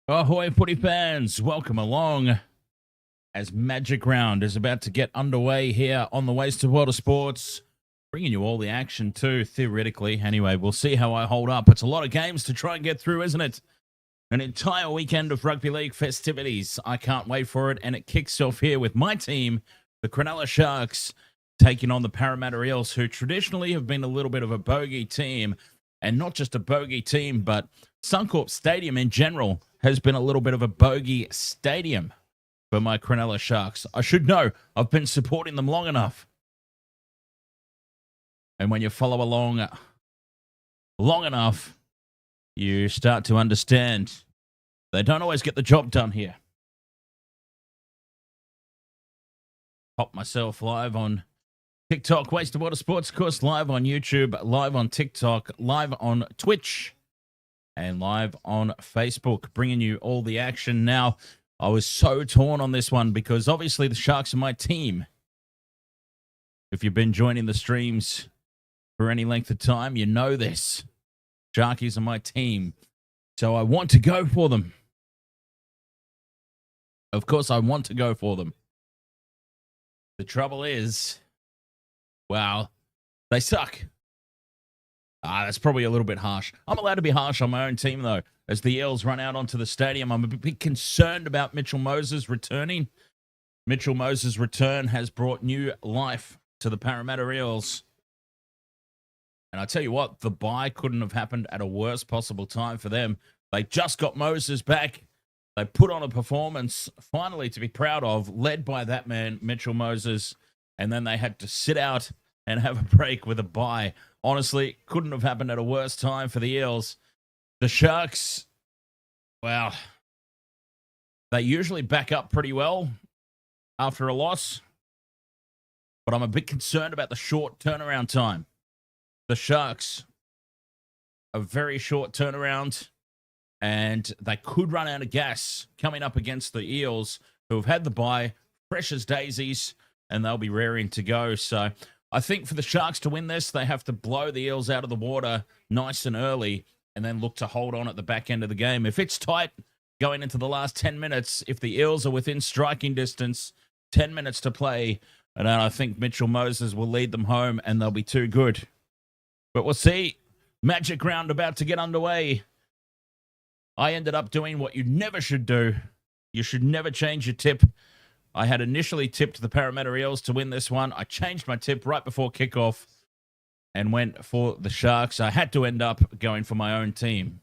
Ahoy, footy fans! Welcome along as Magic Round is about to get underway here on the Waste of Water Sports. Bringing you all the action too, theoretically. Anyway, we'll see how I hold up. It's a lot of games to try and get through, isn't it? An entire weekend of rugby league festivities. I can't wait for it. And it kicks off here with my team, the Cronulla Sharks, taking on the Parramatta Eels, who traditionally have been a little bit of a bogey team. And not just a bogey team, but Suncorp Stadium in general has been a little bit of a bogey stadium for my Cronulla Sharks. I should know. I've been supporting them long enough. And when you follow along long enough, you start to understand they don't always get the job done here. Pop myself live on TikTok, Waste of Water Sports, of course, live on YouTube, live on TikTok, live on Twitch, and live on Facebook, bringing you all the action. Now, I was so torn on this one because obviously the Sharks are my team. If you've been joining the streams for any length of time, you know this. Sharkies are my team, so I want to go for them. Of course, I want to go for them. The trouble is, wow, they suck. That's probably a little bit harsh. I'm allowed to be harsh on my own team, though. As the Eels run out onto the stadium, I'm a bit concerned about Mitchell Moses returning. Mitchell Moses' return has brought new life to the Parramatta Eels. And I tell you what, the bye couldn't have happened at a worse possible time for them. They just got Moses back. They put on a performance, finally to be proud of, led by that man, Mitchell Moses. And then they had to sit out and have a break with a bye. Honestly, couldn't have happened at a worse time for the Eels. The Sharks, well, they usually back up pretty well after a loss. But I'm a bit concerned about the short turnaround time. The Sharks, a very short turnaround, and they could run out of gas coming up against the Eels, who have had the bye, fresh as daisies, and they'll be raring to go. So I think for the Sharks to win this, they have to blow the Eels out of the water nice and early and then look to hold on at the back end of the game. If it's tight going into the last 10 minutes, if the Eels are within striking distance, 10 minutes to play, and I think Mitchell Moses will lead them home and they'll be too good. But we'll see. Magic round about to get underway. I ended up doing what you never should do. You should never change your tip. I had initially tipped the Parramatta Eels to win this one. I changed my tip right before kickoff and went for the Sharks. I had to end up going for my own team.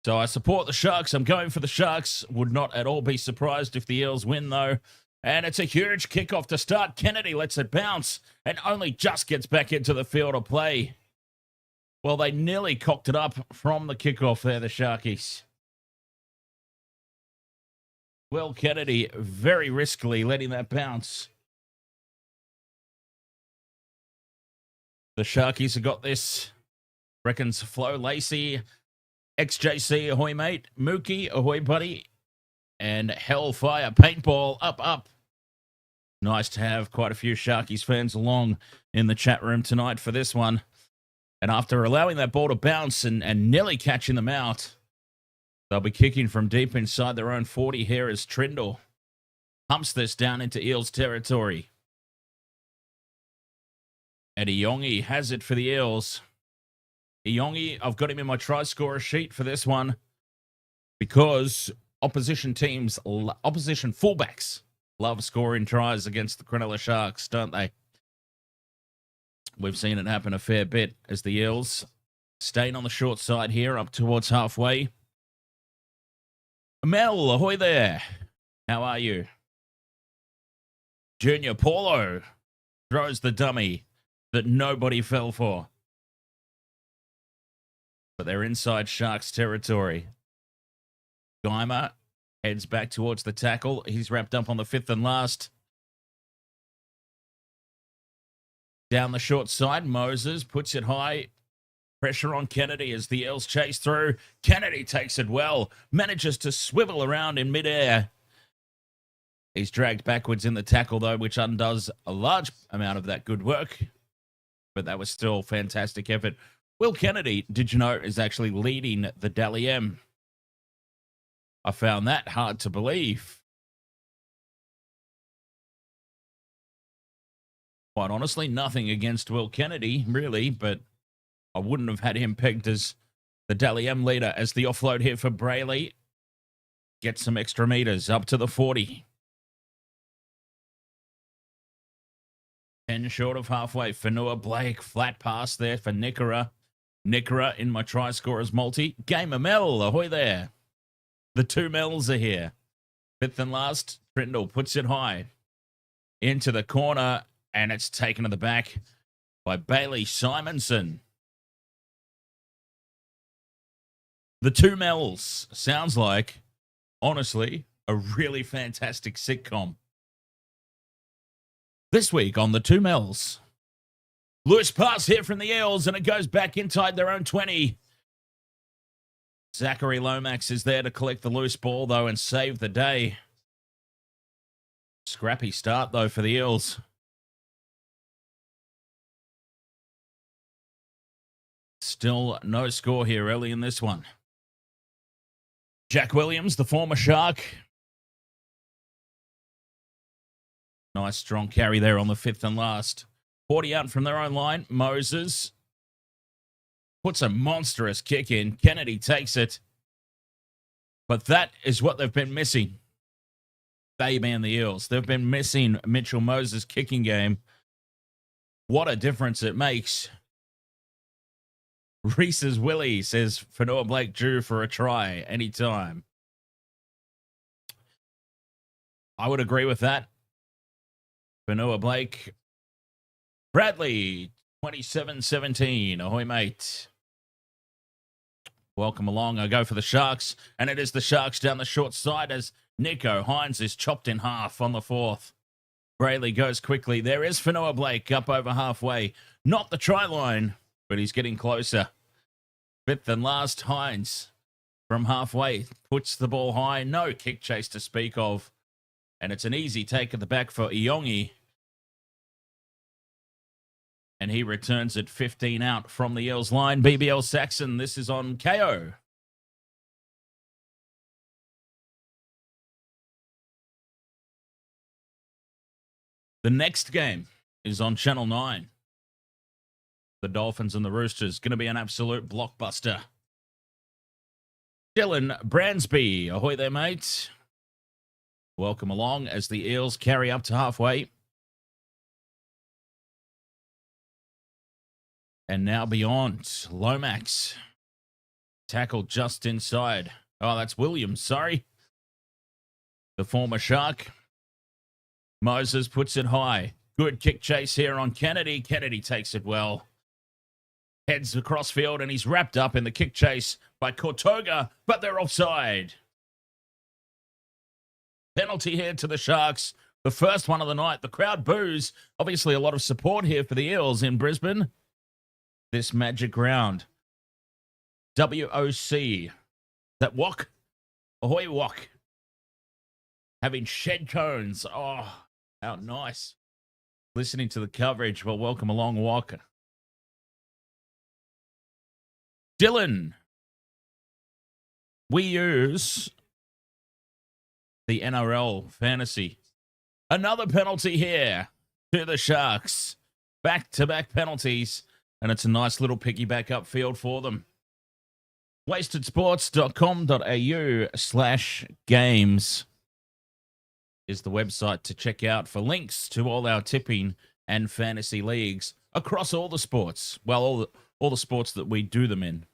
So I support the Sharks. I'm going for the Sharks. Would not at all be surprised if the Eels win, though. And it's a huge kickoff to start. Kennedy lets it bounce and only just gets back into the field of play. Well, they nearly cocked it up from the kickoff there, the Sharkies. Will Kennedy very riskily letting that bounce. The Sharkies have got this. Reckons Flo Lacey, XJC, ahoy mate, Mookie, ahoy buddy, and Hellfire Paintball, up. Nice to have quite a few Sharkies fans along in the chat room tonight for this one. And after allowing that ball to bounce and nearly catching them out, they'll be kicking from deep inside their own 40 here as Trindle humps this down into Eels territory. And Iongi has it for the Eels. Iongi, I've got him in my try scorer sheet for this one because opposition fullbacks love scoring tries against the Cronulla Sharks, don't they? We've seen it happen a fair bit as the Eels staying on the short side here up towards halfway. Mel, ahoy there. How are you? Junior Paulo throws the dummy that nobody fell for. But they're inside Sharks territory. Geimer heads back towards the tackle. He's wrapped up on the fifth and last. Down the short side, Moses puts it high. Pressure on Kennedy as the Eels chase through. Kennedy takes it well. Manages to swivel around in midair. He's dragged backwards in the tackle, though, which undoes a large amount of that good work. but that was still fantastic effort. Will Kennedy, did you know, is actually leading the Dally M. I found that hard to believe. Quite honestly, nothing against Will Kennedy, really, but I wouldn't have had him pegged as the Dally M leader. As the offload here for Brayley gets some extra meters up to the 40. 10 short of halfway. Fanua Blake, flat pass there for Nickera. Nickera in my try scorers multi. Game of Mel, ahoy there. The 2 Mels are here. Fifth and last, Trindle puts it high. Into the corner, and it's taken to the back by Bailey Simonson. The 2 Mels sounds like, honestly, a really fantastic sitcom. This week on the 2 Mels. Loose pass here from the Eels, and it goes back inside their own 20. Zachary Lomax is there to collect the loose ball, though, and save the day. Scrappy start, though, for the Eels. Still no score here early in this one. Jack Williams, the former Shark. Nice strong carry there on the 5th and last. 40 out from their own line. Moses puts a monstrous kick in. Kennedy takes it. But that is what they've been missing. They and the Eels. They've been missing Mitchell Moses' kicking game. What a difference it makes. Reese's Willie says Fanua Blake due for a try anytime. I would agree with that. Fanua Blake. Bradley, 27-17. Ahoy, mate. Welcome along. I go for the Sharks, and it is the Sharks down the short side as Nico Hines is chopped in half on the 4th. Brayley goes quickly. There is Fanua Blake up over halfway. Not the try line, but he's getting closer. 5th and last, Hines from halfway puts the ball high. No kick chase to speak of. And it's an easy take at the back for Iongi. And he returns it 15 out from the Eels line. BBL Saxon, this is on KO. The next game is on Channel 9. The Dolphins and the Roosters. Going to be an absolute blockbuster. Dylan Bransby, ahoy there, mate. Welcome along as the Eels carry up to halfway. And now beyond. Lomax. Tackled just inside. Oh, that's Williams, sorry. The former Shark. Moses puts it high. Good kick chase here on Kennedy. Kennedy takes it well. Heads across field, and he's wrapped up in the kick chase by Kortoga, but they're offside. Penalty here to the Sharks. The first one of the night. The crowd boos. Obviously a lot of support here for the Eels in Brisbane. This magic round. WOC. That Wok? Ahoy Wok. Having shed cones. Oh, how nice. Listening to the coverage. Well, welcome along, Wok. Dylan. We use the NRL fantasy. Another penalty here to the Sharks. Back-to-back penalties. And it's a nice little piggyback upfield for them. wastedsports.com.au/games is the website to check out for links to all our tipping and fantasy leagues across all the sports. Well, all the sports that we do them in.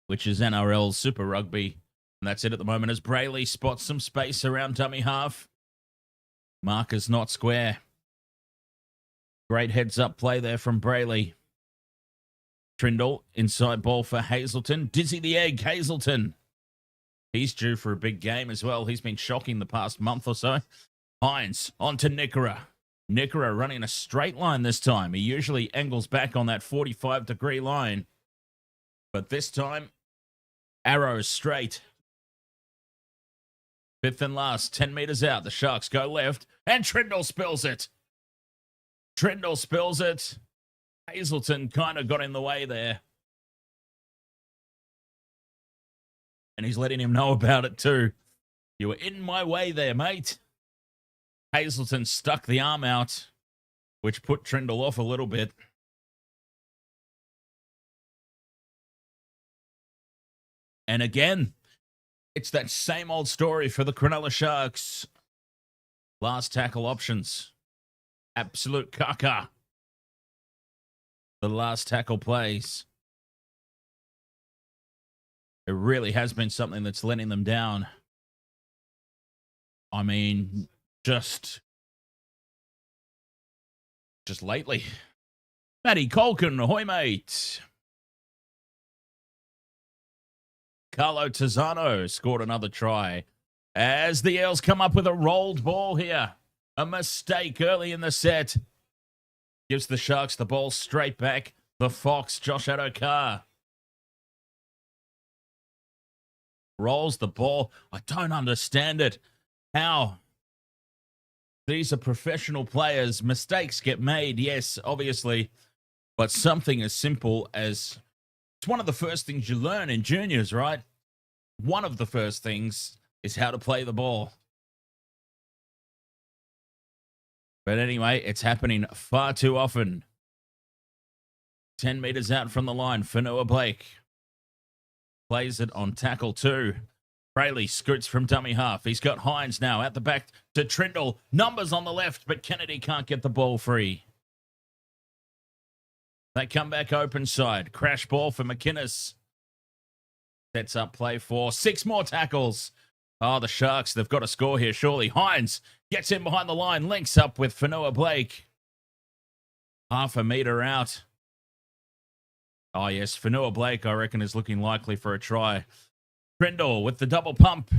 Which is NRL, Super Rugby. And that's it at the moment as Brayley spots some space around dummy half. Marker's not square. Great heads-up play there from Brayley. Trindle, inside ball for Hazelton. Dizzy the egg, Hazelton. He's due for a big game as well. He's been shocking the past month or so. Hines, on to Nickera. Nickera running a straight line this time. He usually angles back on that 45-degree line. But this time, arrows straight. 5th and last, 10 meters out. The Sharks go left, and Trindle spills it. Trindle spills it. Hazelton kind of got in the way there. And he's letting him know about it too. You were in my way there, mate. Hazelton stuck the arm out, which put Trindle off a little bit. And again, it's that same old story for the Cronulla Sharks. Last tackle options. Absolute caca. The last tackle plays. It really has been something that's letting them down. I mean, just lately. Matty Colkin, ahoy, mate. Carlo Tizzano scored another try as the Eels come up with a rolled ball here. A mistake early in the set. Gives the Sharks the ball straight back. The Fox, Josh Adokar. Rolls the ball. I don't understand it. How? These are professional players. Mistakes get made, yes, obviously. But something as simple as... It's one of the first things you learn in juniors, right? One of the first things is how to play the ball. But anyway, it's happening far too often. 10 meters out from the line, Fanua Blake plays it on tackle 2. Brayley scoots from dummy half. He's got Hines now at the back to Trindle. Numbers on the left, but Kennedy can't get the ball free. They come back open side. Crash ball for McInnes. Sets up play 4. 6 more tackles. Oh, the Sharks, they've got to score here, surely. Hines gets in behind the line, links up with Fanua Blake. Half a meter out. Oh, yes, Fanua Blake, I reckon, is looking likely for a try. Trindle with the double pump.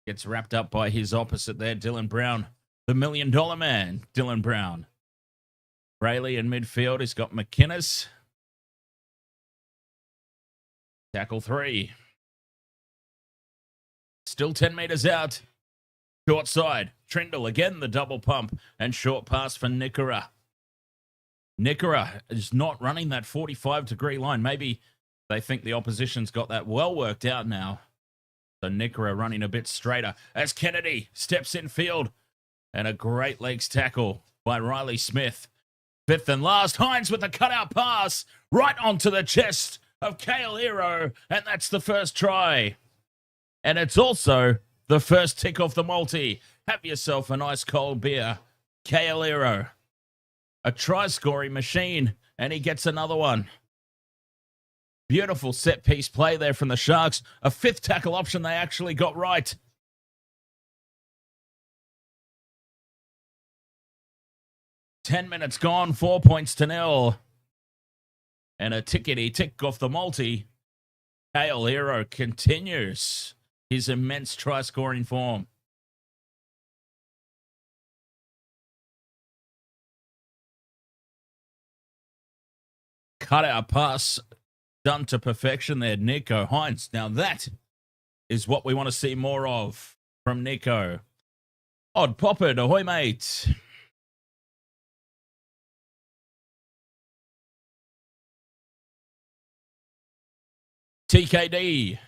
Gets wrapped up by his opposite there, Dylan Brown. The $1 million man, Dylan Brown. Brayley in midfield. He's got McInnes. Tackle 3. Still 10 meters out. Short side. Trindle again, the double pump. And short pass for Nickera. Nickera is not running that 45-degree line. Maybe they think the opposition's got that well worked out now. So Nickera running a bit straighter as Kennedy steps in field. And a great legs tackle by Riley Smith. 5th and last, Hines with a cutout pass right onto the chest of Kale Hero. And that's the first try. And it's also the first tick off the multi. Have yourself a nice cold beer. Kale Hero. A try-scoring machine, and he gets another one. Beautiful set-piece play there from the Sharks. A 5th tackle option they actually got right. Ten minutes gone, 4 points to 0. And a tickety-tick off the multi. Kale Hero continues his immense try-scoring form. Cutout pass done to perfection there, Nico Hines. Now that is what we want to see more of from Nico. Odd Poppard, ahoy, mate. TKD,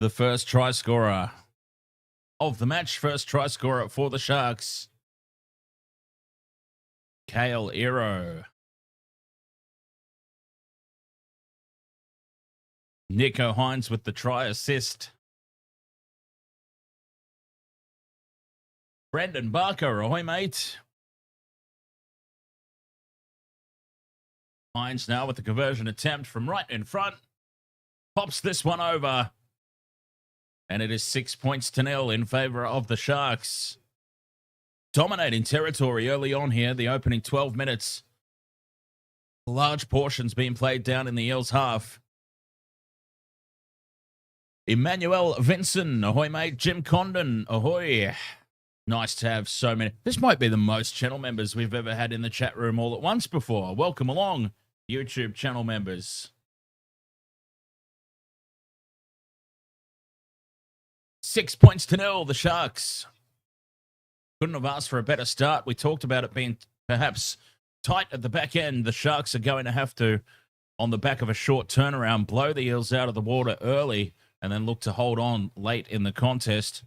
the first try scorer of the match. First try scorer for the Sharks. Kale Hero. Nico Hines with the try assist. Brendan Barker, ahoy, mate. Hines now with the conversion attempt from right in front. Pops this one over. And it is 6 points to 0 in favor of the Sharks. Dominating territory early on here, the opening 12 minutes. Large portions being played down in the Eels half. Emmanuel Vinson, ahoy, mate. Jim Condon, ahoy. Nice to have so many. This might be the most channel members we've ever had in the chat room all at once before. Welcome along, YouTube channel members. 6 points to 0, the Sharks. Couldn't have asked for a better start. We talked about it being perhaps tight at the back end. The Sharks are going to have to, on the back of a short turnaround, blow the Eels out of the water early and then look to hold on late in the contest.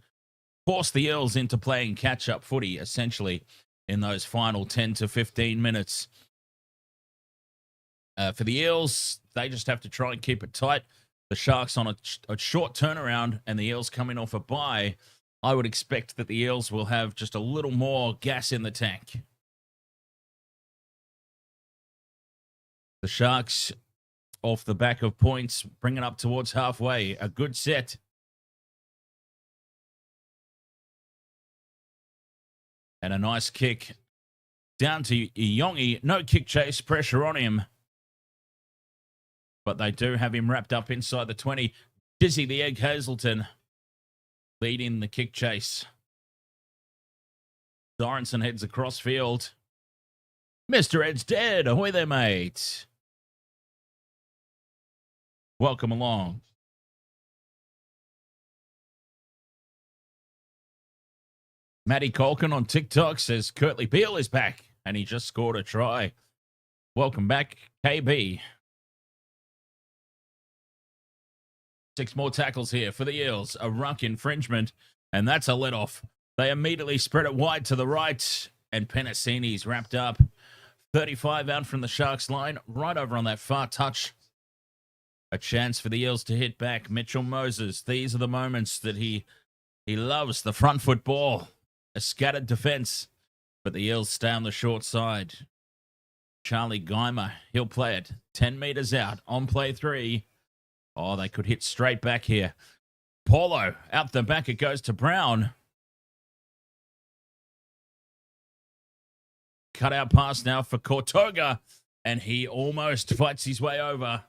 Force the Eels into playing catch-up footy, essentially, in those final 10 to 15 minutes. For the Eels, they just have to try and keep it tight. The Sharks on a short turnaround and the Eels coming off a bye. I would expect that the Eels will have just a little more gas in the tank. The Sharks, off the back of points, bring it up towards halfway. A good set. And a nice kick down to Iongi. No kick chase, pressure on him. But they do have him wrapped up inside the 20. Dizzy the Egg Hazelton leading the kick chase. Sorensen heads across field. Mr. Ed's dead. Ahoy there, mate. Welcome along. Matty Colkin on TikTok says Kurtley Beale is back and he just scored a try. Welcome back, KB. 6 more tackles here for the Eels. A ruck infringement, and that's a let-off. They immediately spread it wide to the right, and Penasini's wrapped up. 35 out from the Sharks line, right over on that far touch. A chance for the Eels to hit back. Mitchell Moses, these are the moments that he loves, the front foot ball. A scattered defense, but the Eels stay on the short side. Charlie Geimer, he'll play it 10 meters out on play 3. Oh, they could hit straight back here. Paulo, out the back it goes to Brown. Cut out pass now for Cortoga, and he almost fights his way over.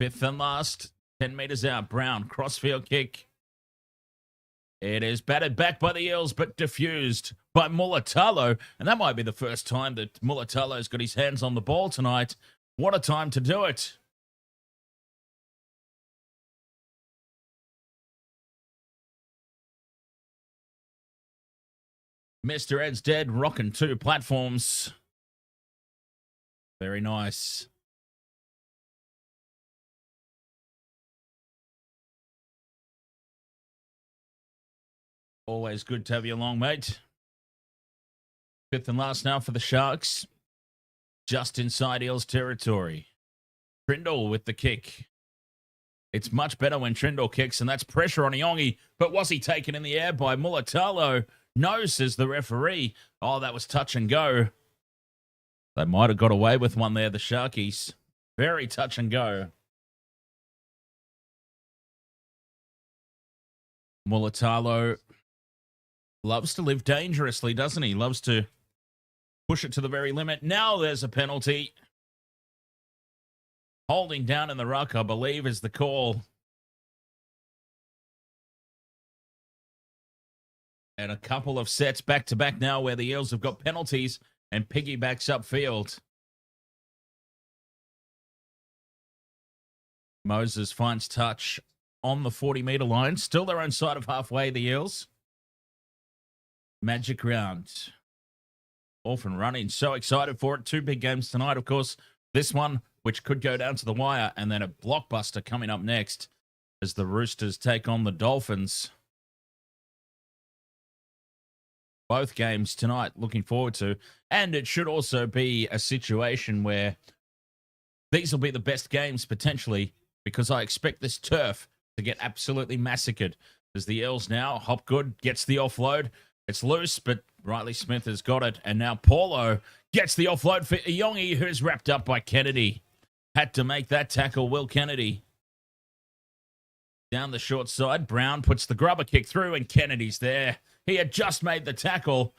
5th and last, 10 meters out. Brown, crossfield kick. It is batted back by the Eels, but diffused by Mulatalo. And that might be the first time that Mulatalo's got his hands on the ball tonight. What a time to do it. Mr. Ed's dead, rocking 2 platforms. Very nice. Always good to have you along, mate. 5th and last now for the Sharks. Just inside Eels territory. Trindle with the kick. It's much better when Trindle kicks, and that's pressure on Iongi. But was he taken in the air by Mulatalo? No, says the referee. Oh, that was touch and go. They might have got away with one there, the Sharkies. Very touch and go. Mulatalo loves to live dangerously, doesn't he? Loves to push it to the very limit. Now there's a penalty. Holding down in the ruck, I believe, is the call. And a couple of sets back-to-back now where the Eels have got penalties and piggybacks upfield. Moses finds touch on the 40-meter line. Still their own side of halfway, the Eels. Magic round. Off and running. So excited for it. 2 big games tonight, of course. This one, which could go down to the wire, and then a blockbuster coming up next as the Roosters take on the Dolphins. Both games tonight, looking forward to. And it should also be a situation where these will be the best games potentially, because I expect this turf to get absolutely massacred. As the Eels now, Hopgood gets the offload. It's loose, but Riley Smith has got it. And now Paulo gets the offload for Iongi, who's wrapped up by Kennedy. Had to make that tackle, Will Kennedy. Down the short side, Brown puts the grubber kick through, and Kennedy's there. He had just made the tackle,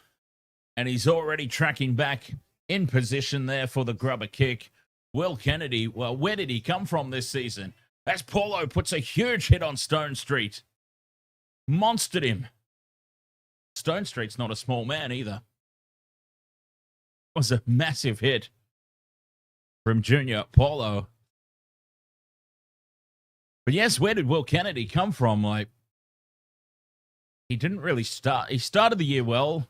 and he's already tracking back in position there for the grubber kick. Will Kennedy, well, where did he come from this season? As Paulo puts a huge hit on Stone Street. Monstered him. Stone Street's not a small man either. It was a massive hit from Junior Paulo. But yes, where did Will Kennedy come from? Like, he didn't really start. He started the year well,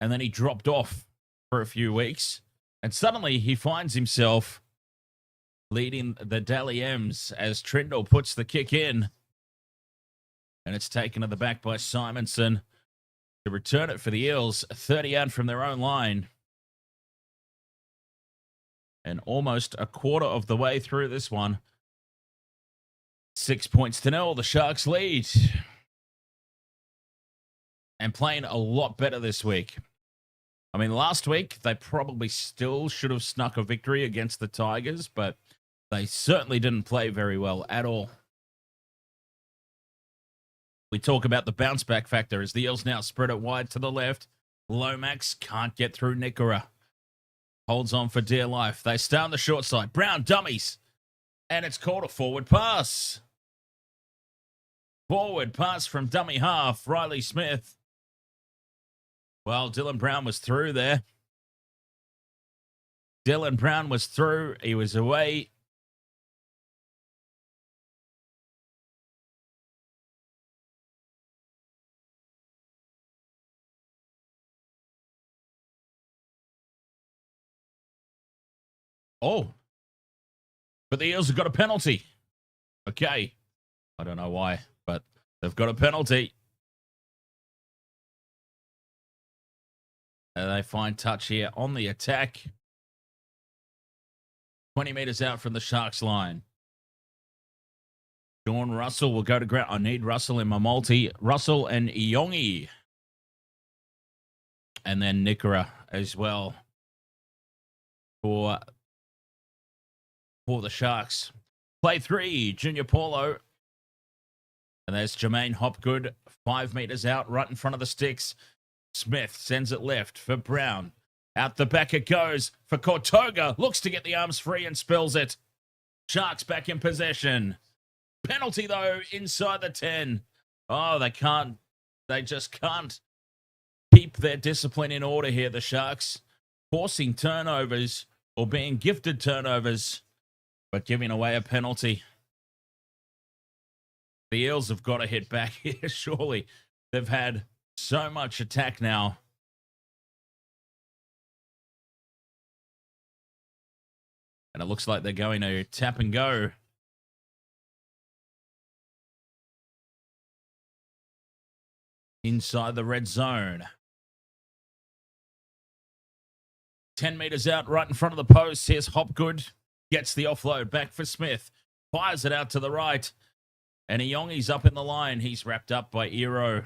and then he dropped off for a few weeks. And suddenly he finds himself leading the Dally M's as Trindle puts the kick in. And it's taken to the back by Simonson to return it for the Eels. 30 out from their own line. And almost a quarter of the way through this one. 6 points to 0. The Sharks lead. And playing a lot better this week. I mean, last week, they probably still should have snuck a victory against the Tigers, but they certainly didn't play very well at all. We talk about the bounce back factor as the Eels now spread it wide to the left. Lomax can't get through Nickera. Holds on for dear life. They stay on the short side. Brown dummies. And it's called a forward pass. Forward pass from dummy half. Riley Smith. Well, Dylan Brown was through there. Dylan Brown was through. He was away. Oh. But the Eels have got a penalty. Okay. I don't know why, but they've got a penalty. And they find touch here on the attack. 20 meters out from the Sharks line. Sean Russell will go to ground. I need Russell in my multi. Russell and Iongi. And then Nickera as well for the Sharks. Play 3, Junior Paulo. And there's Jermaine Hopgood, 5 meters out, right in front of the sticks. Smith sends it left for Brown. Out the back it goes for Cortoga. Looks to get the arms free and spills it. Sharks back in possession. Penalty, though, inside the 10. Oh, they just can't keep their discipline in order here, the Sharks. Forcing turnovers or being gifted turnovers, but giving away a penalty. The Eels have got to hit back here, surely. They've had so much attack now. And it looks like they're going to tap and go. Inside the red zone. 10 meters out, right in front of the post. Here's Hopgood. Gets the offload back for Smith. Fires it out to the right. And Iongi's up in the line. He's wrapped up by Eero.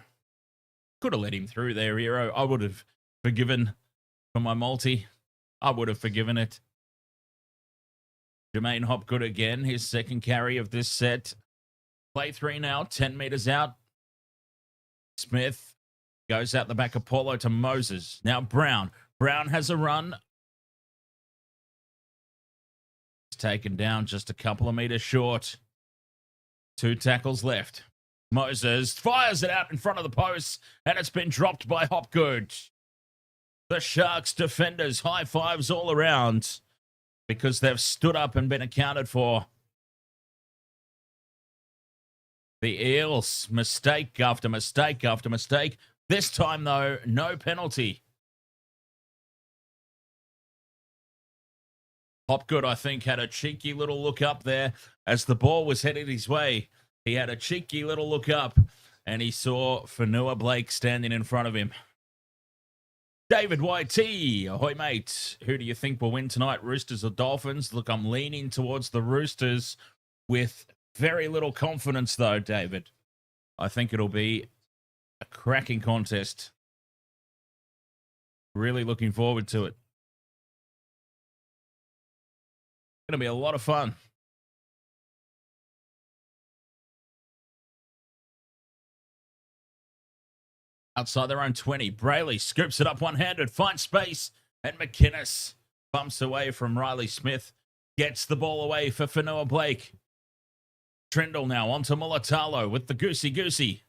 Could have let him through there, Eero. I would have forgiven for my multi. I would have forgiven it. Jermaine Hopgood again. His second carry of this set. Play 3 now. 10 meters out. Smith goes out the back of Paulo to Moses. Now Brown. Brown has a run. He's taken down just a couple of meters short. 2 tackles left. Moses fires it out in front of the post, and it's been dropped by Hopgood. The Sharks defenders, high fives all around because they've stood up and been accounted for. The Eels, mistake after mistake after mistake. This time, though, no penalty. Hopgood, I think, had a cheeky little look up there as the ball was headed his way. He had a cheeky little look up, and he saw Fonua Blake standing in front of him. David YT, ahoy, mate. Who do you think will win tonight, Roosters or Dolphins? Look, I'm leaning towards the Roosters with very little confidence, though, David. I think it'll be a cracking contest. Really looking forward to it. Going to be a lot of fun. Outside their own 20, Brayley scoops it up one-handed, finds space, and McInnes bumps away from Riley Smith. Gets the ball away for Fonua Blake. Trindle now onto Mulatalo with the goosey-goosey.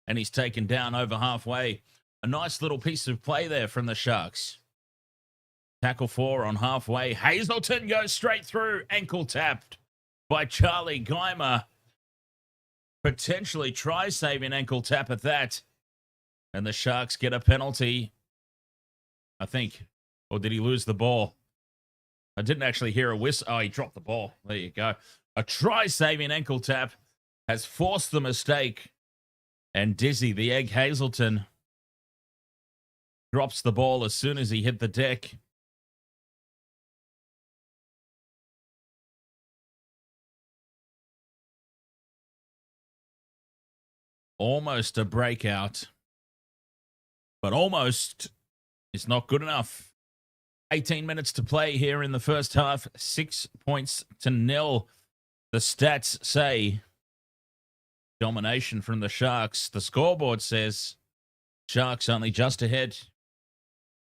And he's taken down over halfway. A nice little piece of play there from the Sharks. Tackle 4 on halfway. Hazelton goes straight through. Ankle tapped by Charlie Geimer. Potentially try-saving ankle tap at that. And the Sharks get a penalty, I think. Or did he lose the ball? I didn't actually hear a whistle. Oh, he dropped the ball. There you go. A try-saving ankle tap has forced the mistake. And Dizzy, the Egg Hazelton, drops the ball as soon as he hit the deck. Almost a breakout. But almost is not good enough. 18 minutes to play here in the first half. 6 points to nil. The stats say domination from the Sharks. The scoreboard says Sharks only just ahead.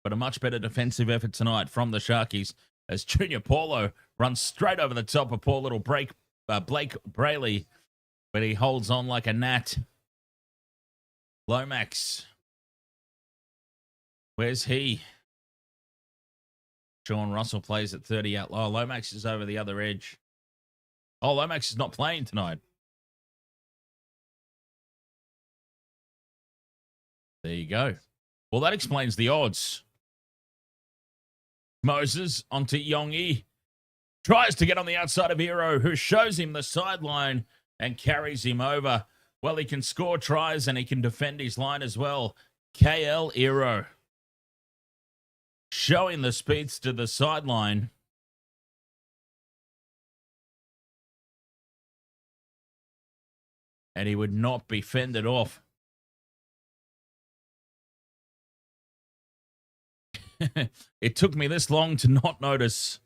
But a much better defensive effort tonight from the Sharkies as Junior Paulo runs straight over the top of poor little Blake Brayley. But he holds on like a gnat. Lomax. Where's he? Sean Russell plays at 30 out low. Lomax is over the other edge. Oh, Lomax is not playing tonight. There you go. Well, that explains the odds. Moses onto Yongi. Tries to get on the outside of Hero, who shows him the sideline and carries him over. Well, he can score tries and he can defend his line as well. KL Hero. Showing the speeds to the sideline. And he would not be fended off. It took me this long to not notice.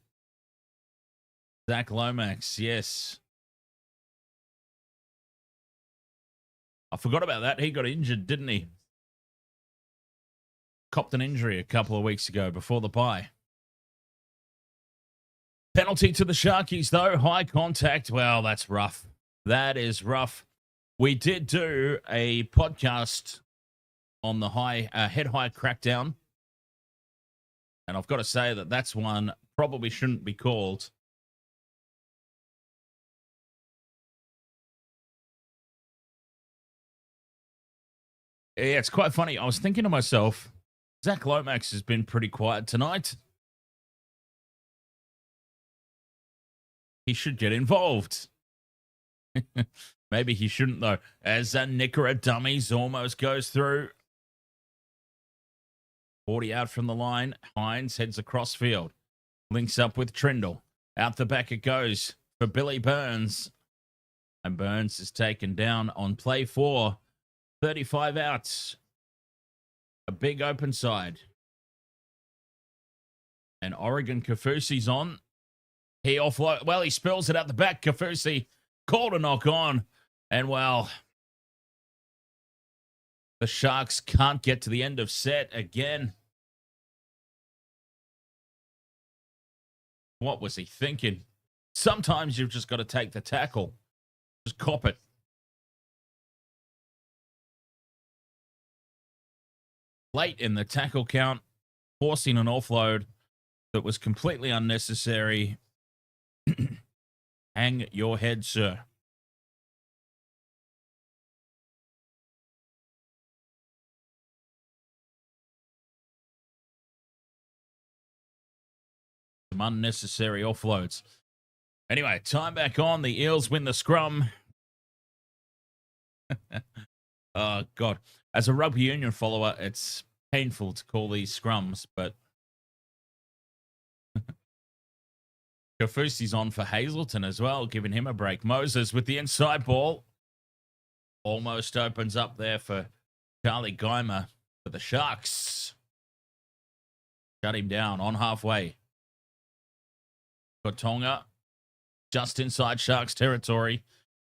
Zach Lomax, yes. I forgot about that. He got injured, didn't he? Copped an injury a couple of weeks ago before the bye. Penalty to the Sharkies, though. High contact. Well, that's rough. That is rough. We did do a podcast on the head high crackdown. And I've got to say that that's one probably shouldn't be called. Yeah, it's quite funny. I was thinking to myself, Zach Lomax has been pretty quiet tonight. He should get involved. Maybe he shouldn't, though. As Nickera Dummies almost goes through. 40 out from the line. Hines heads across field. Links up with Trindle. Out the back it goes for Billy Burns. And Burns is taken down on play 4. 35 outs. A big open side. And Oregon Kafusi's on. He offload. Well, he spills it out the back. Kafusi called a knock on. And well, the Sharks can't get to the end of set again. What was he thinking? Sometimes you've just got to take the tackle. Just cop it. Late in the tackle count, forcing an offload that was completely unnecessary. Hang your head, sir. Some unnecessary offloads. Anyway, time back on. The Eels win the scrum. Oh, God. As a rugby union follower, it's painful to call these scrums, but Kafusi's on for Hazelton as well, giving him a break. Moses with the inside ball. Almost opens up there for Charlie Geimer for the Sharks. Shut him down on halfway. Kotonga just inside Sharks territory.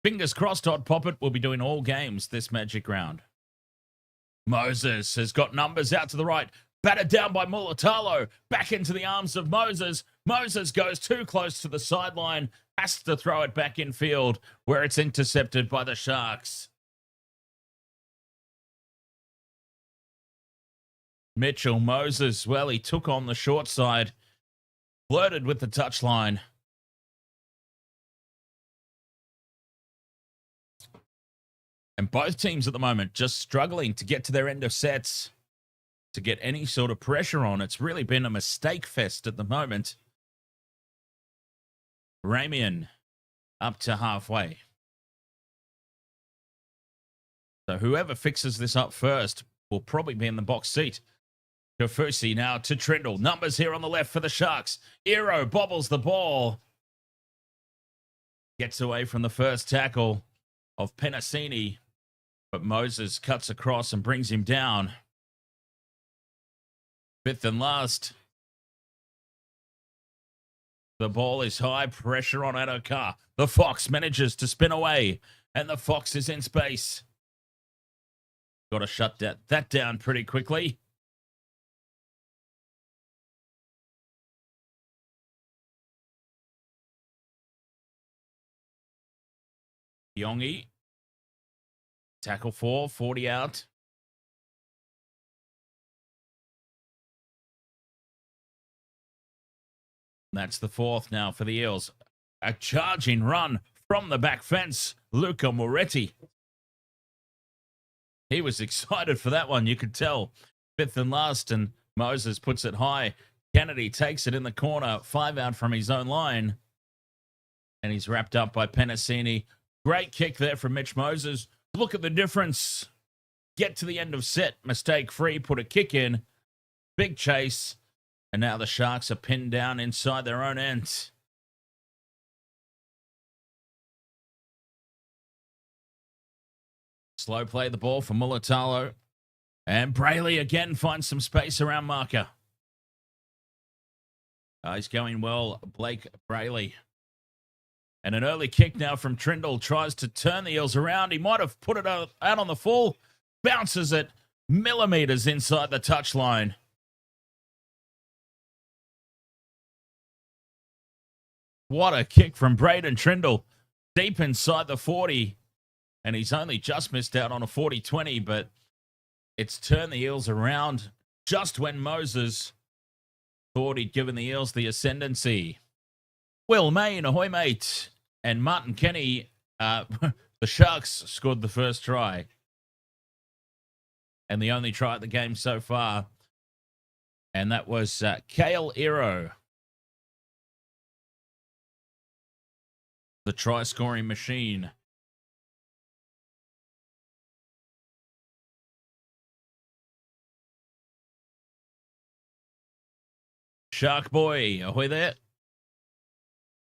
Fingers crossed Todd Poppet will be doing all games this Magic round. Moses has got numbers out to the right. Battered down by Mulatalo. Back into the arms of Moses. Moses goes too close to the sideline. Has to throw it back in field where it's intercepted by the Sharks. Mitchell Moses, well, he took on the short side. Flirted with the touchline. And both teams at the moment just struggling to get to their end of sets, to get any sort of pressure on. It's really been a mistake fest at the moment. Ramian up to halfway. So whoever fixes this up first will probably be in the box seat. Kafusi now to Trindle. Numbers here on the left for the Sharks. Ero bobbles the ball. Gets away from the first tackle of Penasini. But Moses cuts across and brings him down. Fifth and last. The ball is high. Pressure on Adokar. The Fox manages to spin away. And the Fox is in space. Got to shut that down pretty quickly. Yongi. Tackle 4, 40 out. That's the fourth now for the Eels. A charging run from the back fence. Luca Moretti. He was excited for that one, you could tell. Fifth and last, and Moses puts it high. Kennedy takes it in the corner, 5 out from his own line. And he's wrapped up by Penasini. Great kick there from Mitch Moses. Look at the difference. Get to the end of set, mistake free, put a kick in. Big chase. And now the Sharks are pinned down inside their own end. Slow play the ball for Mulatalo. And Brayley again finds some space around marker. He's going well, Blake Brayley. And an early kick now from Trindle. Tries to turn the Eels around. He might have put it out on the full. Bounces it millimeters inside the touchline. What a kick from Braden Trindle. Deep inside the 40. And he's only just missed out on a 40-20, but it's turned the Eels around just when Moses thought he'd given the Eels the ascendancy. Will Main, Ahoy mate, and Martin Kenny, the Sharks scored the first try. And the only try at the game so far. And that was Kale Ero. The try-scoring machine. Shark boy, ahoy there.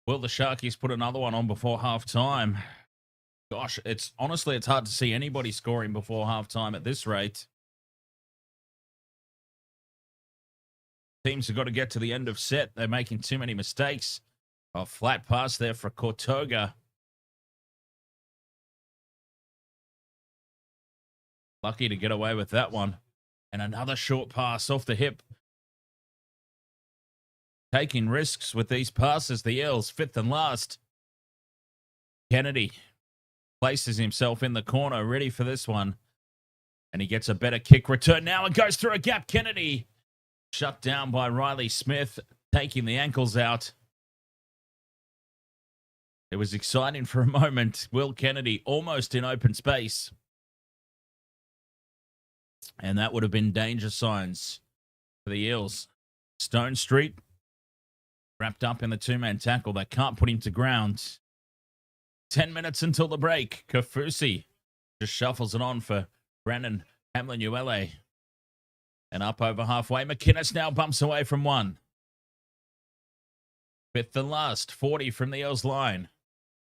Will the Sharkies put another one on before half-time? Gosh, it's hard to see anybody scoring before half-time at this rate. Teams have got to get to the end of set. They're making too many mistakes. A flat pass there for Kortoga. Lucky to get away with that one. And another short pass off the hip. Taking risks with these passes, the Eels, fifth and last. Kennedy places himself in the corner, ready for this one. And he gets a better kick return now and goes through a gap. Kennedy shut down by Riley Smith, taking the ankles out. It was exciting for a moment. Will Kennedy almost in open space. And that would have been danger signs for the Eels. Stone Street wrapped up in the two-man tackle. They can't put him to ground. 10 minutes until the break. Kafusi just shuffles it on for Brandon Hamlin-Uele. And up over halfway. McInnes now bumps away from one. Fifth and last. 40 from the Eels line.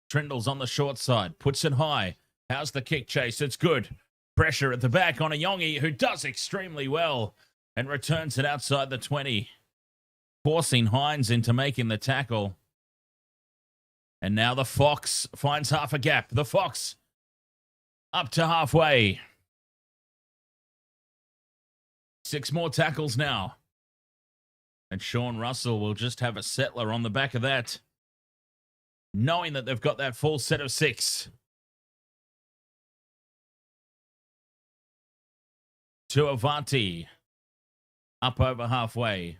Trindle's on the short side. Puts it high. How's the kick chase? It's good. Pressure at the back on a Yongi who does extremely well and returns it outside the 20. Forcing Hines into making the tackle. And now the Fox finds half a gap. The Fox up to halfway. 6 more tackles now. And Sean Russell will just have a settler on the back of that, knowing that they've got that full set of 6. To Avanti. Up over halfway.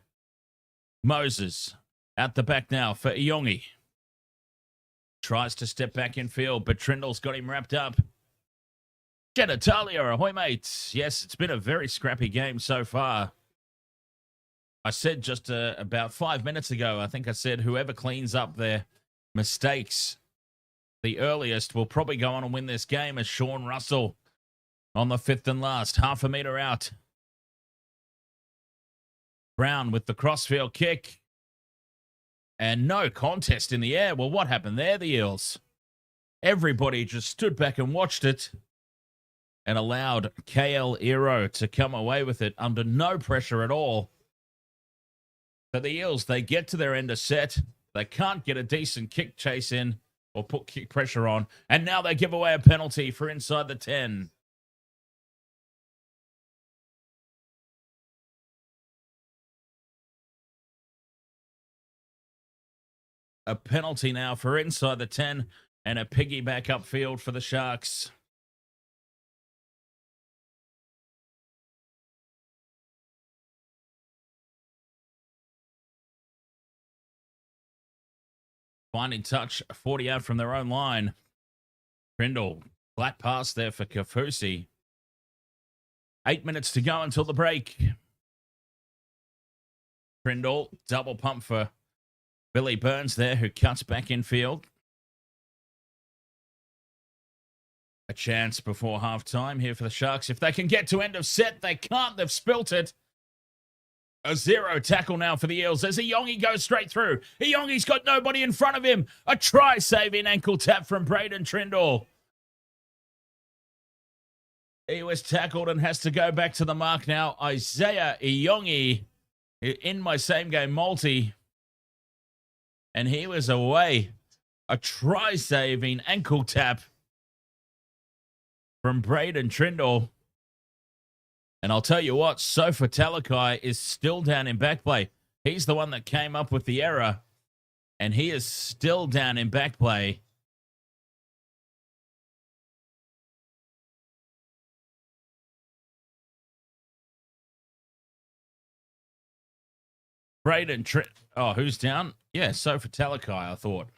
Moses at the back now for Iongi. Tries to step back in field, but Trindle's got him wrapped up. Genitalia, ahoy, mates. Yes, it's been a very scrappy game so far. I said just about 5 minutes ago, I think I said whoever cleans up their mistakes the earliest will probably go on and win this game, as Sean Russell on the fifth and last. Half a metre out. Brown with the crossfield kick. And no contest in the air. Well, what happened there, the Eels? Everybody just stood back and watched it and allowed KL Aero to come away with it under no pressure at all. So the Eels, they get to their end of set. They can't get a decent kick chase in or put kick pressure on. And now they give away a penalty for inside the 10. A penalty now for inside the 10 and a piggyback upfield for the Sharks. Finding touch, 40 out from their own line. Trindle, flat pass there for Kafusi. 8 minutes to go until the break. Trindle, double pump for Billy Burns there, who cuts back in field. A chance before halftime here for the Sharks. If they can get to end of set, they can't. They've spilt it. A zero tackle now for the Eels as Iyongi goes straight through. Iyongi's got nobody in front of him. A try-saving ankle tap from Braden Trindle. He was tackled and has to go back to the mark now. Isaiah Iyongi in my same-game multi. And he was away. A try-saving ankle tap from Braden Trindle. And I'll tell you what, Sofa Talakai is still down in back play. He's the one that came up with the error. And he is still down in back play. Braden Trindle. Oh, who's down? Yeah, Sofa Talakai, I thought.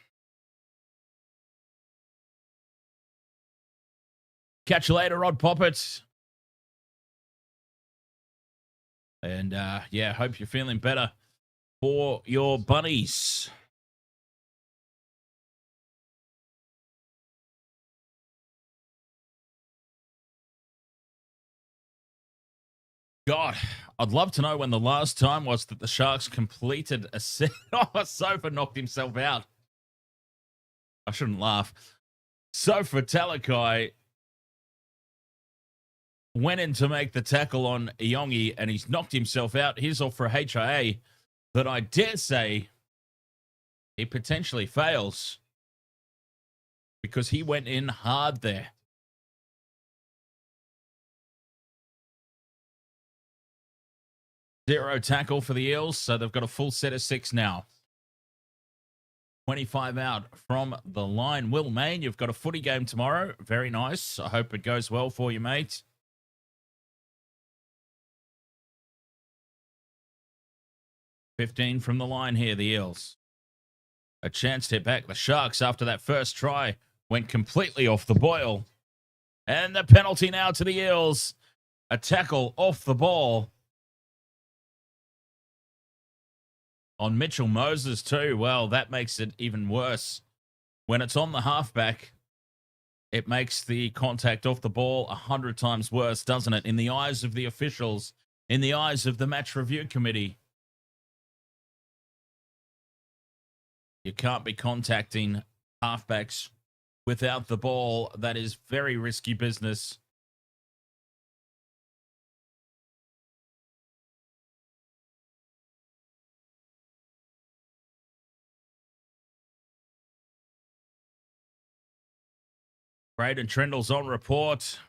Catch you later, Rod Poppets. And, yeah, hope you're feeling better for your bunnies. God, I'd love to know when the last time was that the Sharks completed a set. Oh, Sofa knocked himself out. I shouldn't laugh. Sofa Talakai went in to make the tackle on Iyongi, and he's knocked himself out. He's off for a HIA that I dare say he potentially fails because he went in hard there. Zero tackle for the Eels, so they've got a full set of 6 now. 25 out from the line. Will Main, you've got a footy game tomorrow. Very nice. I hope it goes well for you, mate. 15 from the line here, the Eels. A chance to hit back. The Sharks, after that first try, went completely off the boil. And the penalty now to the Eels. A tackle off the ball. On Mitchell Moses too. Well, that makes it even worse. When it's on the halfback, it makes the contact off the ball 100 times worse, doesn't it? In the eyes of the officials, in the eyes of the match review committee. You can't be contacting halfbacks without the ball. That is very risky business. Braden Trindle's on report.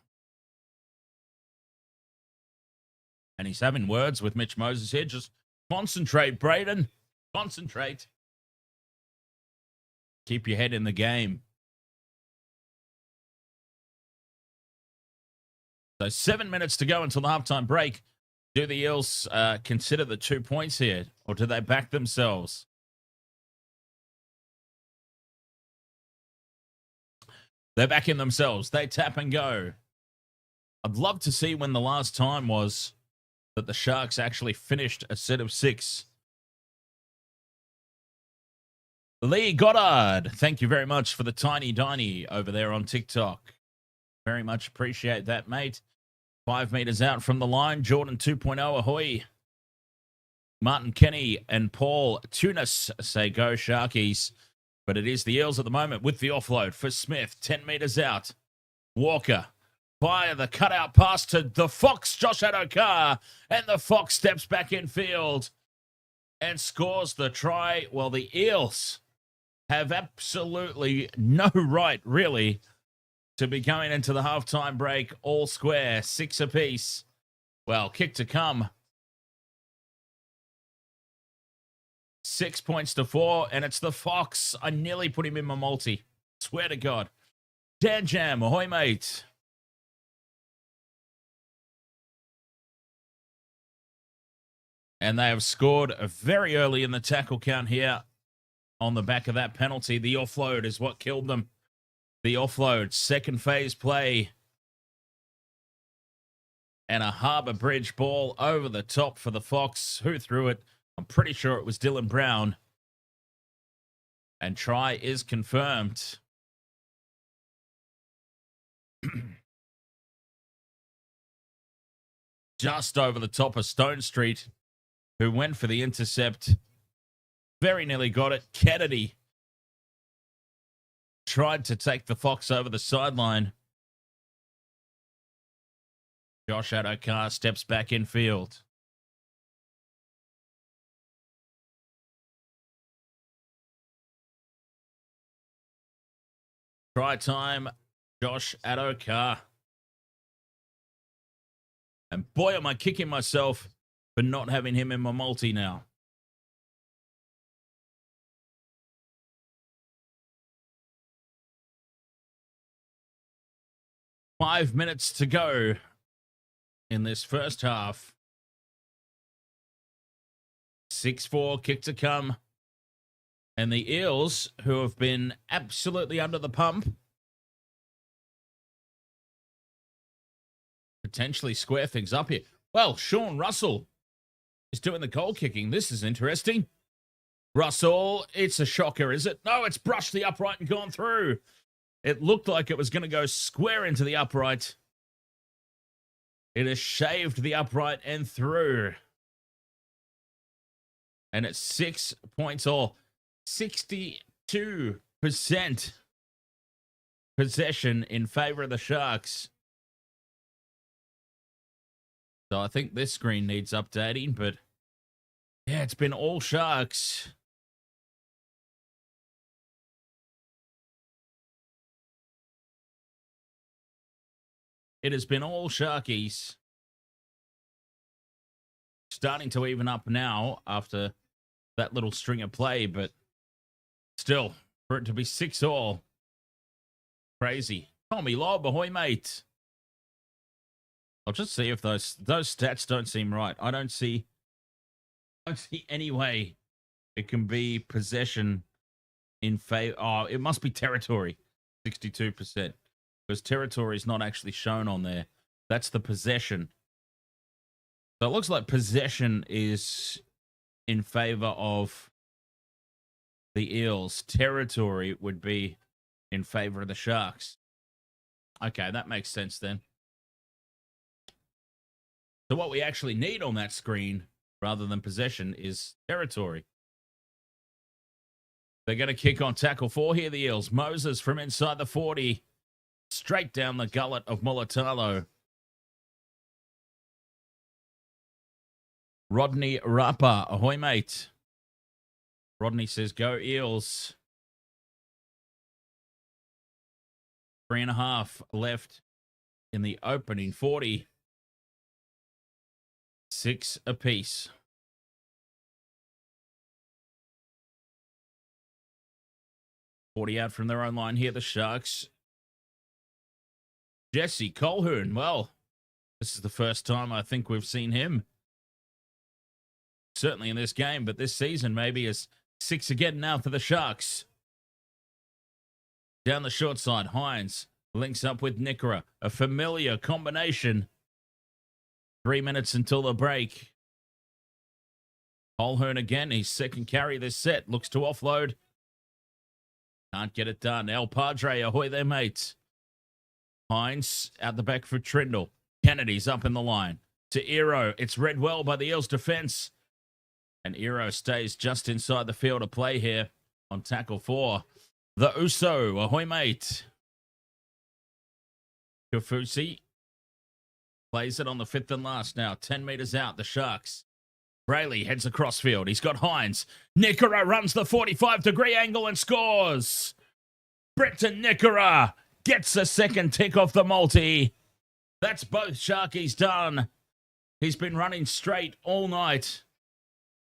And he's having words with Mitch Moses here. Just concentrate, Braden. Concentrate. Keep your head in the game. So 7 minutes to go until the halftime break. Do the Eels consider the 2 points here, or do they back themselves? They're backing themselves. They tap and go. I'd love to see when the last time was that the Sharks actually finished a set of 6. Lee Goddard, thank you very much for the tiny diny over there on TikTok. Very much appreciate that, mate. 5 meters out from the line, Jordan 2.0, ahoy. Martin Kenny and Paul Tunis say go Sharkies. But it is the Eels at the moment with the offload for Smith. 10 meters out. Walker via the cutout pass to the Fox, Josh Adokar. And the Fox steps back in field and scores the try. Well, the Eels have absolutely no right, really, to be going into the halftime break all square. 6 apiece. Well, kick to come. 6 points to 4, and it's the Fox. I nearly put him in my multi. Swear to God. Dan Jam, ahoy, mate. And they have scored very early in the tackle count here on the back of that penalty. The offload is what killed them. The offload, second phase play. And a Harbour Bridge ball over the top for the Fox. Who threw it? I'm pretty sure it was Dylan Brown. And try is confirmed. Just over the top of Stone Street, who went for the intercept. Very nearly got it. Kennedy tried to take the Fox over the sideline. Josh Adokar steps back in field. Try time, Josh Adokar. And boy, am I kicking myself for not having him in my multi now. Five minutes to go in this first half. 6-4, kick to come. And the Eels, who have been absolutely under the pump, potentially square things up here. Well, Sean Russell is doing the goal kicking. This is interesting. Russell, it's a shocker, is it? No, it's brushed the upright and gone through. It looked like it was going to go square into the upright. It has shaved the upright and through. And it's 6 points all. 62% possession in favor of the Sharks. So I think this screen needs updating, but yeah, it's been all Sharks. It has been all Sharkies. Starting to even up now after that little string of play, but still, for it to be 6-all, crazy. Tommy Lobb, ahoy, mate. I'll just see if those stats don't seem right. I don't see any way it can be possession in favor. Oh, it must be territory, 62%. Because territory is not actually shown on there. That's the possession. So it looks like possession is in favor of the Eels. Territory would be in favor of the Sharks. Okay, that makes sense then. So what we actually need on that screen, rather than possession, is territory. They're going to kick on tackle 4 here, the Eels. Moses from inside the 40. Straight down the gullet of Mulatalo. Rodney Rapa, ahoy, mate. Rodney says, go Eels. 3.5 left in the opening 40. 6 apiece. Out from their own line here, the Sharks. Jesse Colhoun, well, this is the first time I think we've seen him. Certainly in this game, but this season maybe is 6 again now for the Sharks. Down the short side, Hines Links up with Nickera. A familiar combination. 3 minutes until the break. Colquhoun again. His second carry this set. Looks to offload. Can't get it done. El Padre, ahoy there, mates. Hines out the back for Trindle. Kennedy's up in the line. To Eero. It's read well by the Eels defense. And Eero stays just inside the field of play here on tackle 4. The Uso. Ahoy, mate. Kafusi plays it on the 5th and last now. 10 meters out, the Sharks. Brayley heads across field. He's got Hines. Nickera runs the 45-degree angle and scores. Britton Nickera gets a second tick off the multi. That's both Sharkies done. He's been running straight all night.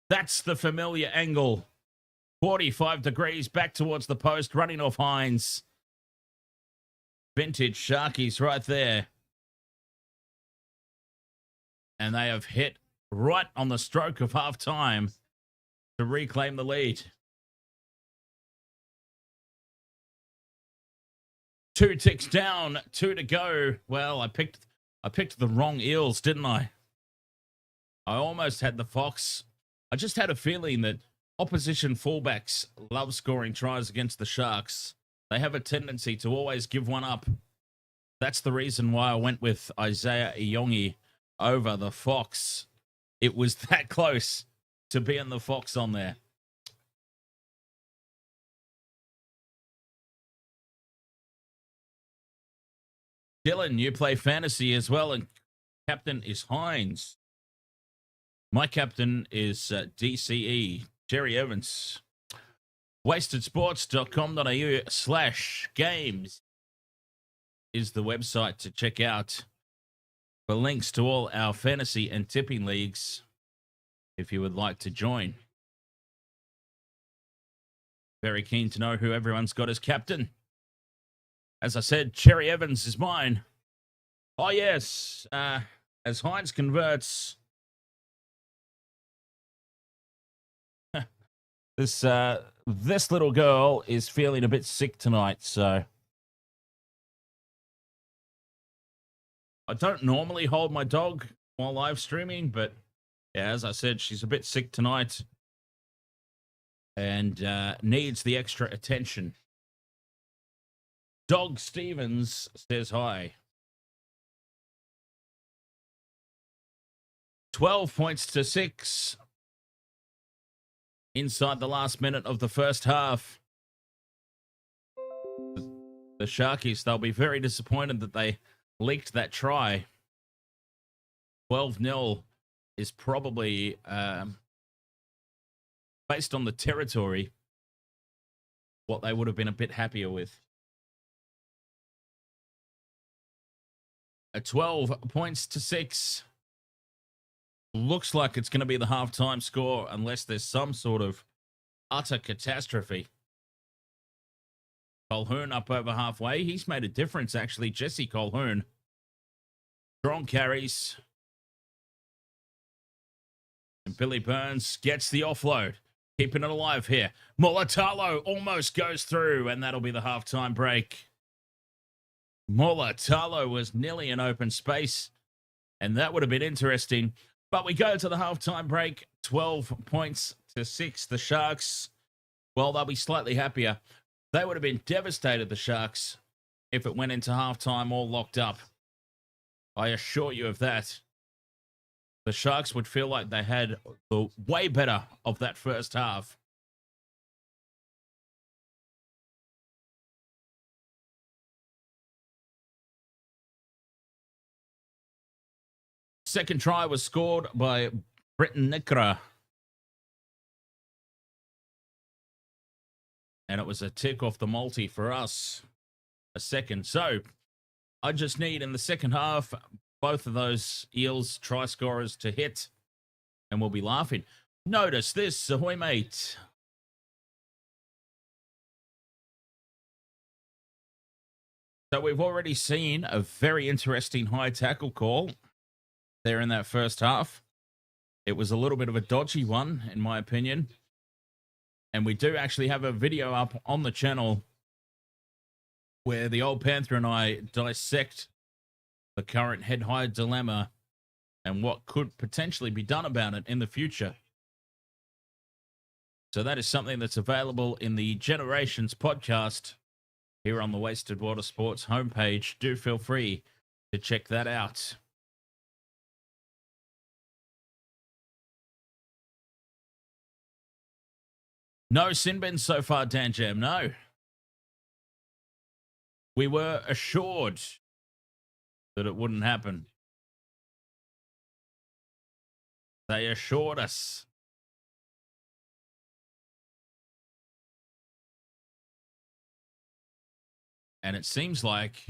That's the familiar angle. 45 degrees back towards the post, running off Hines. Vintage Sharkies right there. And they have hit right on the stroke of half-time to reclaim the lead. 2 ticks down, 2 to go. Well, I picked the wrong Eels, didn't I? I almost had the Fox. I just had a feeling that opposition fullbacks love scoring tries against the Sharks. They have a tendency to always give one up. That's the reason why I went with Isaiah Iyongi over the Fox. It was that close to being the Fox on there. Dylan, you play fantasy as well, and captain is Hines. My captain is DCE, Jerry Evans. wastedsports.com.au/games is the website to check out for links to all our fantasy and tipping leagues if you would like to join. Very keen to know who everyone's got as captain. As I said, Cherry Evans is mine. Oh, yes. As Hines converts, this little girl is feeling a bit sick tonight, so I don't normally hold my dog while live streaming, but yeah, as I said, she's a bit sick tonight and needs the extra attention. Dog Stevens says hi. 12 points to 6 inside the last minute of the first half. The Sharkies, they'll be very disappointed that they leaked that try. 12-0 is probably, based on the territory, what they would have been a bit happier with. A 12 points to 6. Looks like it's going to be the halftime score unless there's some sort of utter catastrophe. Colquhoun up over halfway. He's made a difference, actually. Jesse Colquhoun. Strong carries. And Billy Burns gets the offload. Keeping it alive here. Mulatalo almost goes through, and that'll be the halftime break. Mulatalo was nearly in open space, and that would have been interesting. But we go to the halftime break. 12 points to 6. The Sharks, well, they'll be slightly happier. They would have been devastated, the Sharks, if it went into halftime all locked up. I assure you of that. The Sharks would feel like they had the way better of that first half. Second try was scored by Britton Nickera. And it was a tick off the multi for us. A second. So I just need in the second half both of those Eels try scorers to hit, and we'll be laughing. Notice this, ahoy mate. So we've already seen a very interesting high tackle call there in that first half. It was a little bit of a dodgy one, in my opinion. And we do actually have a video up on the channel where the old Panther and I dissect the current head-high dilemma and what could potentially be done about it in the future. So that is something that's available in the Generations podcast here on the Wasted Water Sports homepage. Do feel free to check that out. No sin bins so far, Dan Jam, no. We were assured that it wouldn't happen. They assured us. And it seems like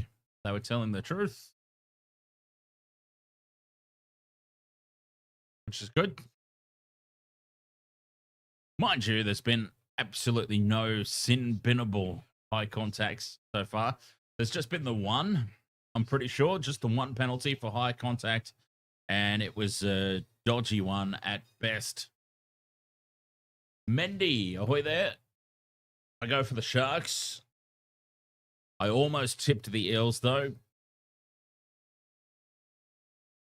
they were telling the truth, which is good. Mind you, there's been absolutely no sin-binnable high contacts so far. There's just been the one, I'm pretty sure, just the one penalty for high contact, and it was a dodgy one at best. Mendy, ahoy there. I go for the Sharks. I almost tipped the Eels, though.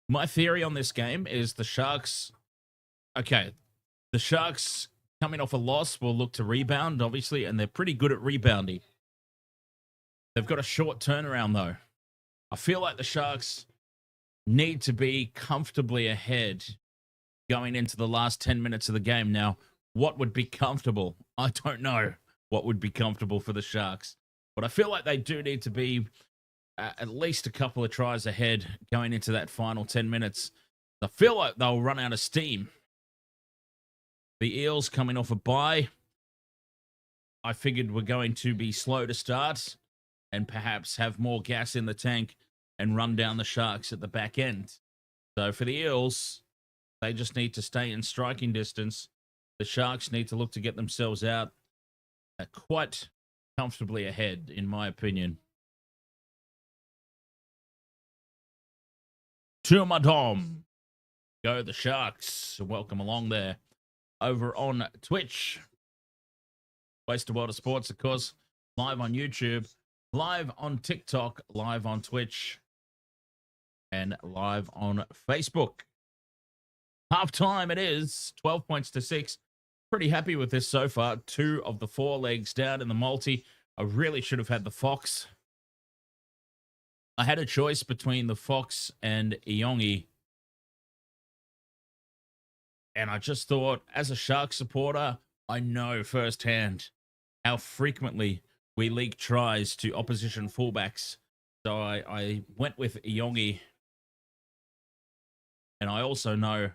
My theory on this game is the Sharks... Okay, the Sharks coming off a loss will look to rebound, obviously, and they're pretty good at rebounding. They've got a short turnaround, though. I feel like the Sharks need to be comfortably ahead going into the last 10 minutes of the game. Now, what would be comfortable? I don't know what would be comfortable for the Sharks. But I feel like they do need to be at least a couple of tries ahead going into that final 10 minutes. I feel like they'll run out of steam. The Eels coming off a bye, I figured were going to be slow to start and perhaps have more gas in the tank and run down the Sharks at the back end. So for the Eels, they just need to stay in striking distance. The Sharks need to look to get themselves out quite comfortably ahead, in my opinion. To Madame. Go the Sharks. Welcome along there. Over on Twitch. Wasted Water Sports, of course. Live on YouTube. Live on TikTok. Live on Twitch. And live on Facebook. Half-time it is. 12 points to 6. Pretty happy with this so far. 2 of the 4 legs down in the multi. I really should have had the Fox. I had a choice between the Fox and Iongi. And I just thought, as a Sharks supporter, I know firsthand how frequently we leak tries to opposition fullbacks. So I went with Iongi. And I also know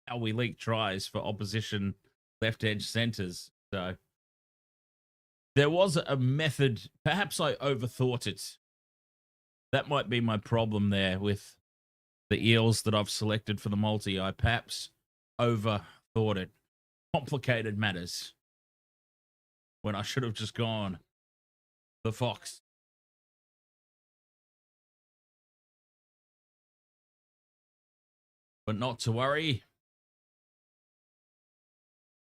how we leak tries for opposition left edge centers. So there was a method. Perhaps I overthought it. That might be my problem there with the Eels that I've selected for the multi. I perhaps overthought it. Complicated matters. When I should have just gone the Fox. But not to worry.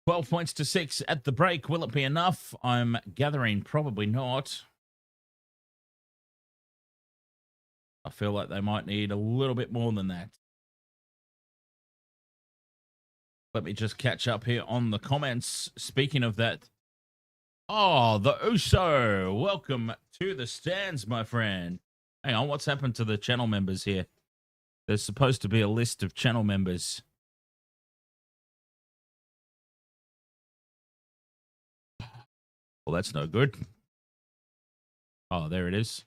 12 points to 6 at the break. Will it be enough? I'm gathering probably not. I feel like they might need a little bit more than that. Let me just catch up here on the comments. Speaking of that. Oh, the Uso. Welcome to the stands, my friend. Hang on, what's happened to the channel members here? There's supposed to be a list of channel members. Well, that's no good. Oh, there it is.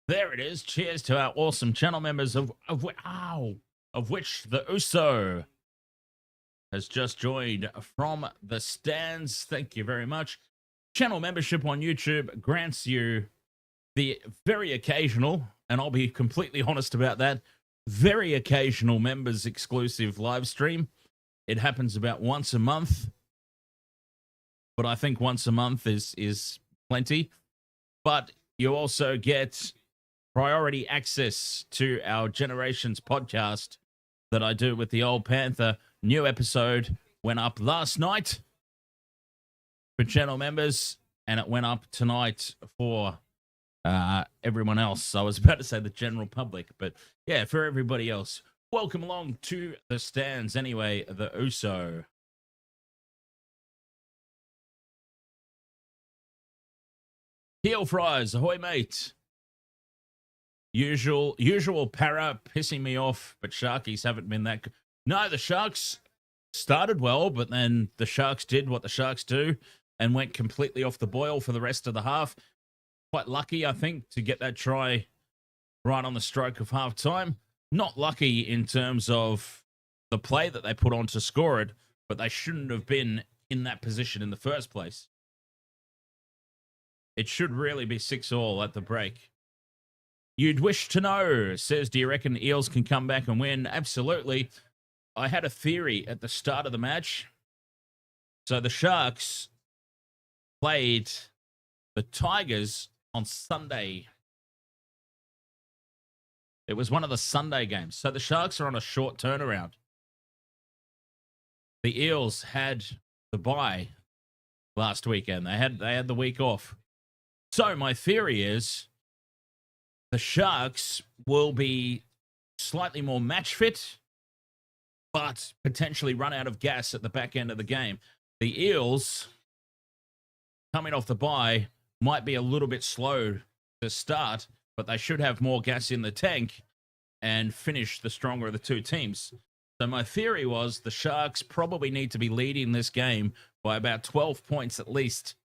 There it is. Cheers to our awesome channel members, of which the Uso has just joined from the stands. Thank you very much. Channel membership on YouTube grants you the very occasional, and I'll be completely honest about that, very occasional members exclusive live stream. It happens about once a month, but I think once a month is plenty. But you also get priority access to our Generations podcast that I do with the old Panther. New episode went up last night for channel members. and it went up tonight for everyone else. I was about to say the general public, but yeah, for everybody else. Welcome along to the stands anyway, the USO. Heel fries, ahoy mate. Usual para pissing me off, but Sharkies haven't been that good. No, the Sharks started well, but then the Sharks did what the Sharks do and went completely off the boil for the rest of the half. Quite lucky, I think, to get that try right on the stroke of half time. Not lucky in terms of the play that they put on to score it, but they shouldn't have been in that position in the first place. It should really be 6-all at the break. You'd wish to know, says, do you reckon Eels can come back and win? Absolutely. I had a theory at the start of the match. So the Sharks played the Tigers on Sunday. It was one of the Sunday games. So the Sharks are on a short turnaround. The Eels had the bye last weekend. They had the week off. So my theory is the Sharks will be slightly more match fit, but potentially run out of gas at the back end of the game. The Eels, coming off the bye, might be a little bit slow to start, but they should have more gas in the tank and finish the stronger of the two teams. So my theory was the Sharks probably need to be leading this game by about 12 points at least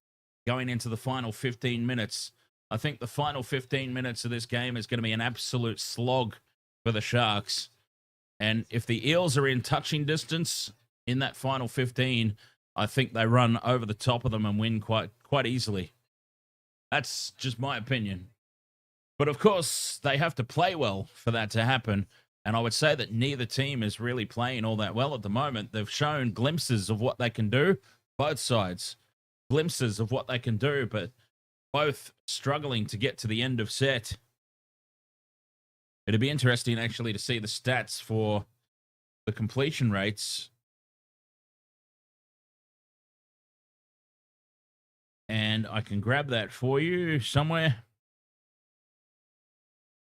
going into the final 15 minutes. I think the final 15 minutes of this game is going to be an absolute slog for the Sharks. And if the Eels are in touching distance in that final 15, I think they run over the top of them and win quite easily. That's just my opinion. But of course, they have to play well for that to happen. And I would say that neither team is really playing all that well at the moment. They've shown glimpses of what they can do, both sides. Glimpses of what they can do, but both struggling to get to the end of set. It'd be interesting, actually, to see the stats for the completion rates. And I can grab that for you somewhere.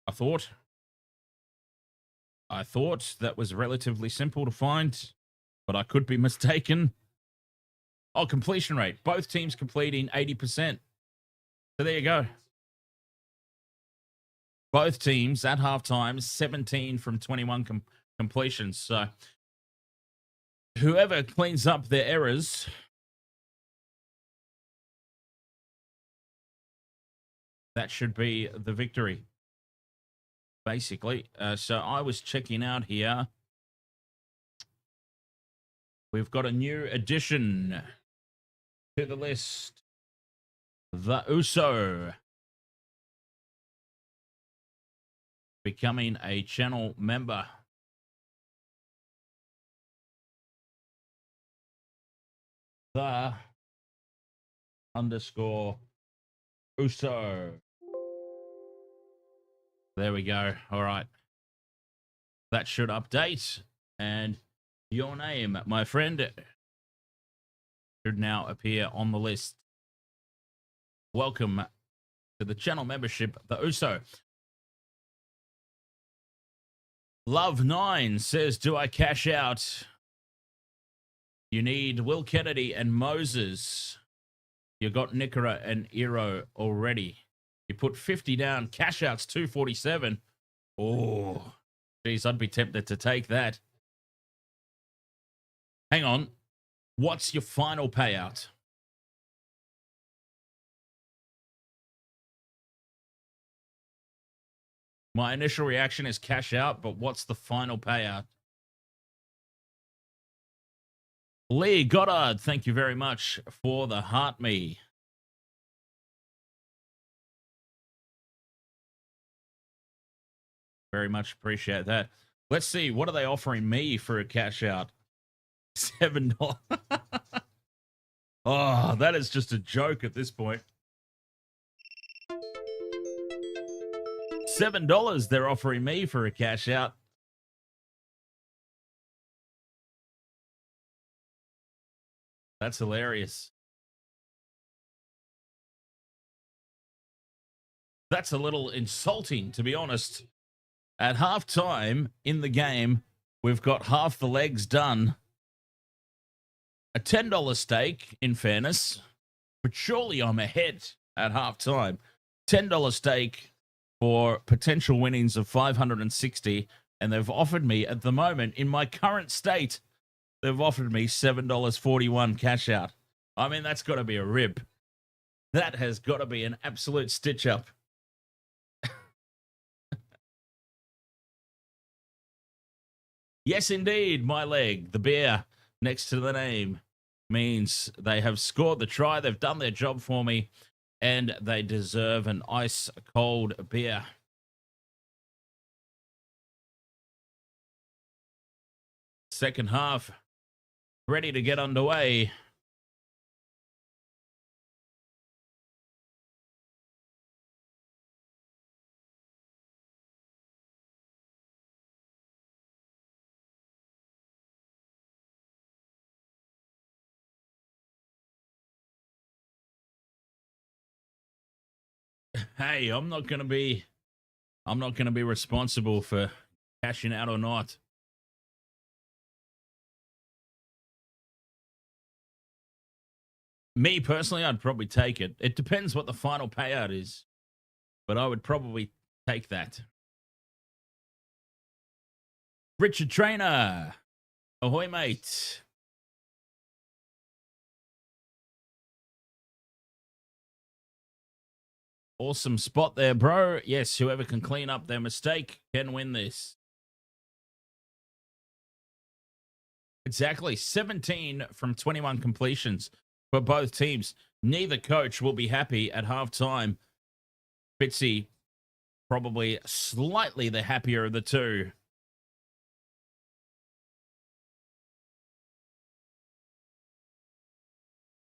I thought that was relatively simple to find, but I could be mistaken. Oh, completion rate. Both teams completing 80%. So there you go. Both teams at halftime, 17 from 21 completions. So whoever cleans up their errors, that should be the victory, basically. So I was checking out here. We've got a new addition to the list. The USO. Becoming a channel member. The _ USO. There we go. All right. That should update. And your name, my friend, should now appear on the list. Welcome to the channel membership, the USO. Love9 says, do I cash out? You need Will Kennedy and Moses. You got Nickera and Eero already. You put 50 down. Cash out's 247. Oh, geez, I'd be tempted to take that. Hang on. What's your final payout? My initial reaction is cash out, but what's the final payout? Lee Goddard, thank you very much for the heart me. Very much appreciate that. Let's see, what are they offering me for a cash out? $7. Oh, that is just a joke at this point. $7 they're offering me for a cash out. That's hilarious. That's a little insulting, to be honest. At halftime in the game, we've got half the legs done. A $10 steak, in fairness, but surely I'm ahead at halftime. $10 steak for potential winnings of 560, and they've offered me, at the moment, in my current state, they've offered me $7.41 cash out. I mean, that's got to be a rib. That has got to be an absolute stitch up. Yes, indeed, my leg, the beer next to the name, means they have scored the try. They've done their job for me, and they deserve an ice cold beer. Second half, ready to get underway. Hey, I'm not going to be responsible for cashing out or not. Me personally, I'd probably take it. It depends what the final payout is, but I would probably take that. Richard Trainer. Ahoy, mate. Awesome spot there, bro. Yes, whoever can clean up their mistake can win this. Exactly. 17 from 21 completions for both teams. Neither coach will be happy at halftime. Fitzy, probably slightly the happier of the two.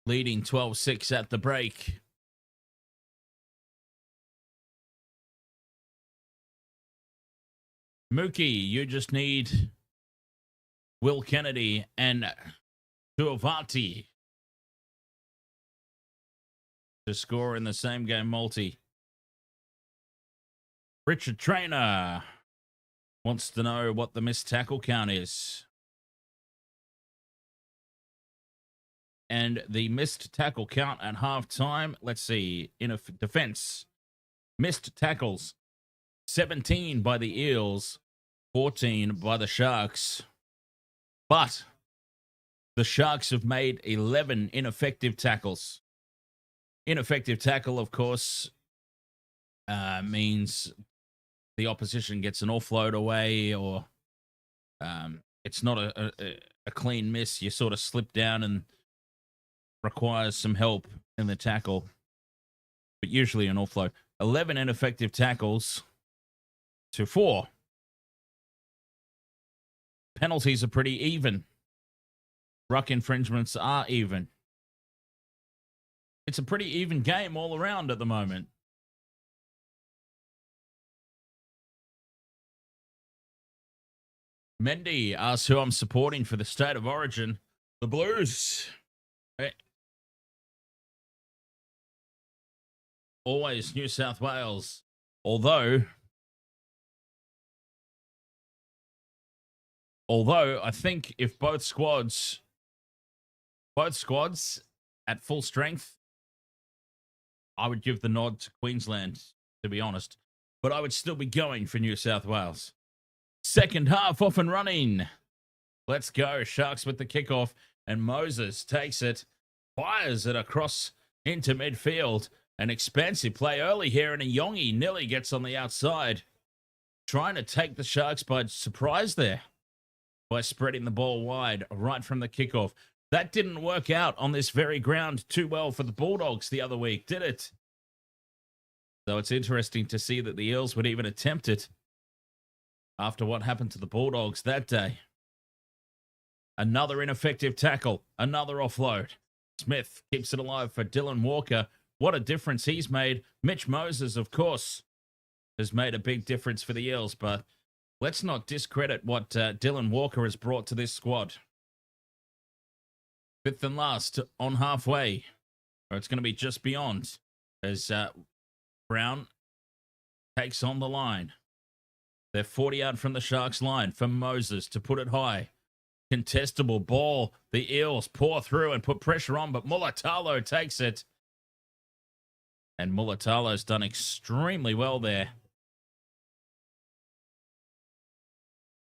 Leading 12-6 at the break. Mookie, you just need Will Kennedy and Tuivati to score in the same game multi. Richard Trainer wants to know what the missed tackle count is. And the missed tackle count at halftime, let's see, in a defense, missed tackles, 17 by the Eels, 14 by the Sharks. But the Sharks have made 11 ineffective tackles. Ineffective tackle, of course, means the opposition gets an offload away, or it's not a clean miss. You sort of slip down and requires some help in the tackle, but usually an offload. 11 ineffective tackles to 4. Penalties are pretty even. Ruck infringements are even. It's a pretty even game all around at the moment. Mendy asks who I'm supporting for the State of Origin. The Blues. Hey. Always New South Wales. Although I think if both squads at full strength, I would give the nod to Queensland, to be honest. But I would still be going for New South Wales. Second half off and running. Let's go. Sharks with the kickoff, and Moses takes it, fires it across into midfield. An expansive play early here, and a Yongi nearly gets on the outside. Trying to take the Sharks by surprise there by spreading the ball wide right from the kickoff. That didn't work out on this very ground too well for the Bulldogs the other week, did it? So it's interesting to see that the Eels would even attempt it after what happened to the Bulldogs that day. Another ineffective tackle, another offload. Smith keeps it alive for Dylan Walker. What a difference he's made. Mitch Moses, of course, has made a big difference for the Eels, but let's not discredit what Dylan Walker has brought to this squad. Fifth and last on halfway, or it's going to be just beyond, as Brown takes on the line. They're 40 out from the Sharks line for Moses to put it high. Contestable ball. The Eels pour through and put pressure on, but Mulatalo takes it. And Mulatalo's done extremely well there.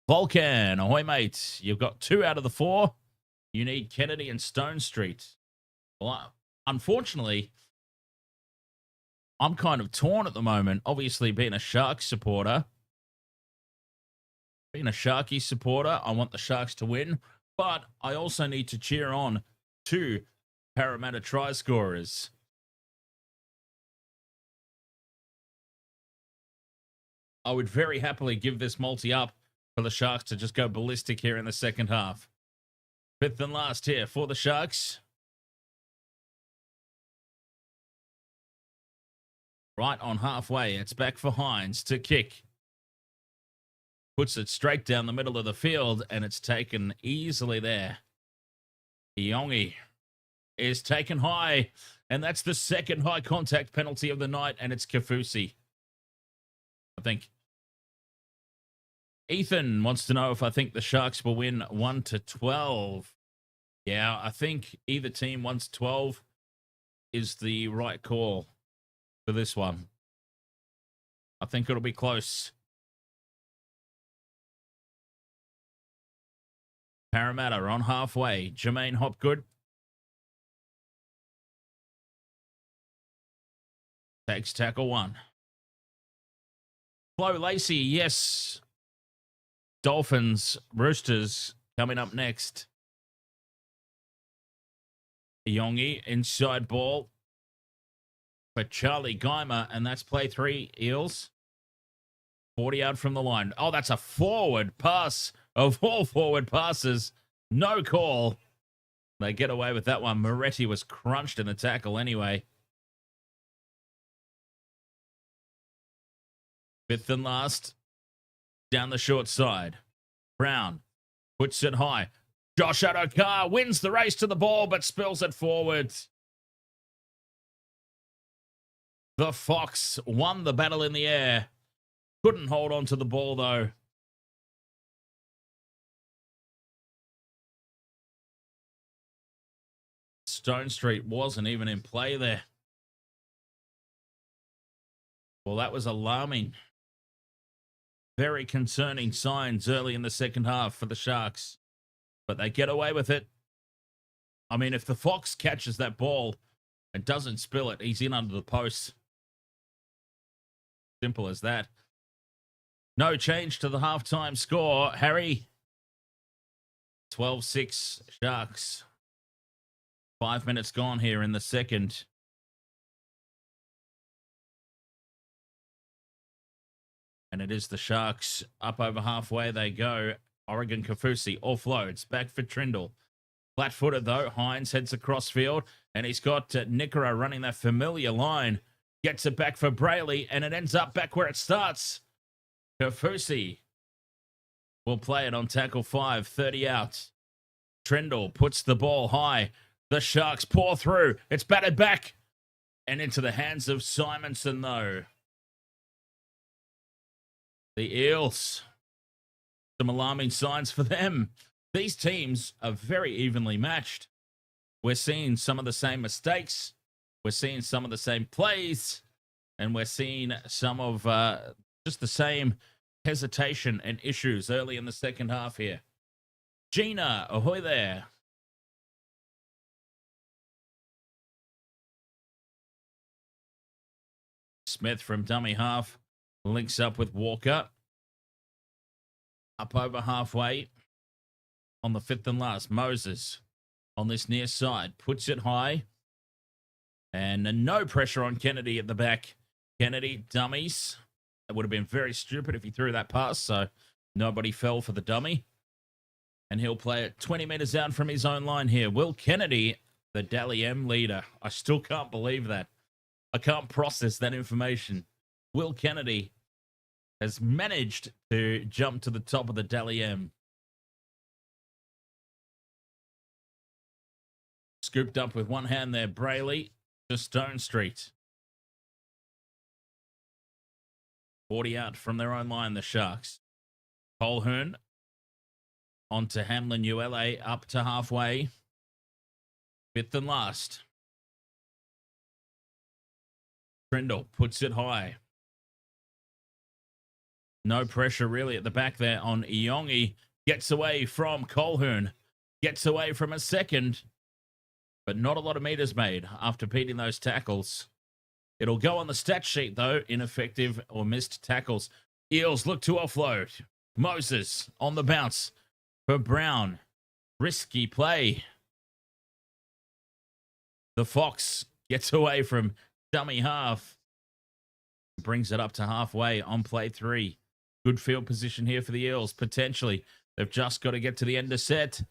Vulcan, ahoy, mate. You've got 2 out of the 4. You need Kennedy and Stone Street. Well, unfortunately, I'm kind of torn at the moment. Obviously, being a Sharks supporter. Being a Sharky supporter, I want the Sharks to win. But I also need to cheer on 2 Parramatta try scorers. I would very happily give this multi up for the Sharks to just go ballistic here in the second half. 5th and last here for the Sharks. Right on halfway. It's back for Hines to kick. Puts it straight down the middle of the field, and it's taken easily there. Iongi is taken high, and that's the second high contact penalty of the night, and it's Kafusi. I think Ethan wants to know if I think the Sharks will win 1-12. Yeah, I think either team 1-12 is the right call for this one. I think it'll be close. Parramatta on halfway. Jermaine Hopgood takes tackle 1. Flo Lacey, yes. Dolphins, Roosters coming up next. Yongi, inside ball for Charlie Geimer, and that's play 3, Eels. 40 out from the line. Oh, that's a forward pass of all forward passes. No call. They get away with that one. Moretti was crunched in the tackle anyway. 5th and last. Down the short side. Brown puts it high. Josh Adokar wins the race to the ball, but spills it forward. The Fox won the battle in the air. Couldn't hold on to the ball, though. Stone Street wasn't even in play there. Well, that was alarming. Very concerning signs early in the second half for the Sharks. But they get away with it. I mean, if the Fox catches that ball and doesn't spill it, he's in under the post. Simple as that. No change to the halftime score, Harry. 12-6 Sharks. 5 minutes gone here in the second. And it is the Sharks. Up over halfway they go. Oregon Kafusi offloads. Back for Trindle. Flat-footed though. Hines heads across field. And he's got Nickera running that familiar line. Gets it back for Brayley. And it ends up back where it starts. Kafusi will play it on tackle 5. 30 out. Trindle puts the ball high. The Sharks pour through. It's batted back. And into the hands of Simonson though. The Eels. Some alarming signs for them. These teams are very evenly matched. We're seeing some of the same mistakes. We're seeing some of the same plays. And we're seeing some of just the same hesitation and issues early in the second half here. Gina, ahoy there. Smith from dummy half links up with Walker. Up over halfway on the 5th and last. Moses on this near side puts it high. And no pressure on Kennedy at the back. Kennedy, dummies. It would have been very stupid if he threw that pass, so nobody fell for the dummy. And he'll play it 20 meters out from his own line here. Will Kennedy, the Dally M leader. I still can't believe that. I can't process that information. Will Kennedy has managed to jump to the top of the Dally M. Scooped up with one hand there, Brayley to Stone Street. 40 out from their own line, the Sharks. Colquhoun onto Hamlin ULA, up to halfway. Fifth and last. Trindle puts it high. No pressure really at the back there on Iongi. Gets away from Colquhoun. Gets away from a second. But not a lot of meters made after beating those tackles. It'll go on the stat sheet, though. Ineffective or missed tackles. Eels look to offload. Moses on the bounce for Brown. Risky play. The Fox gets away from dummy half. Brings it up to halfway on play 3. Good field position here for the Eels, potentially. They've just got to get to the end of set.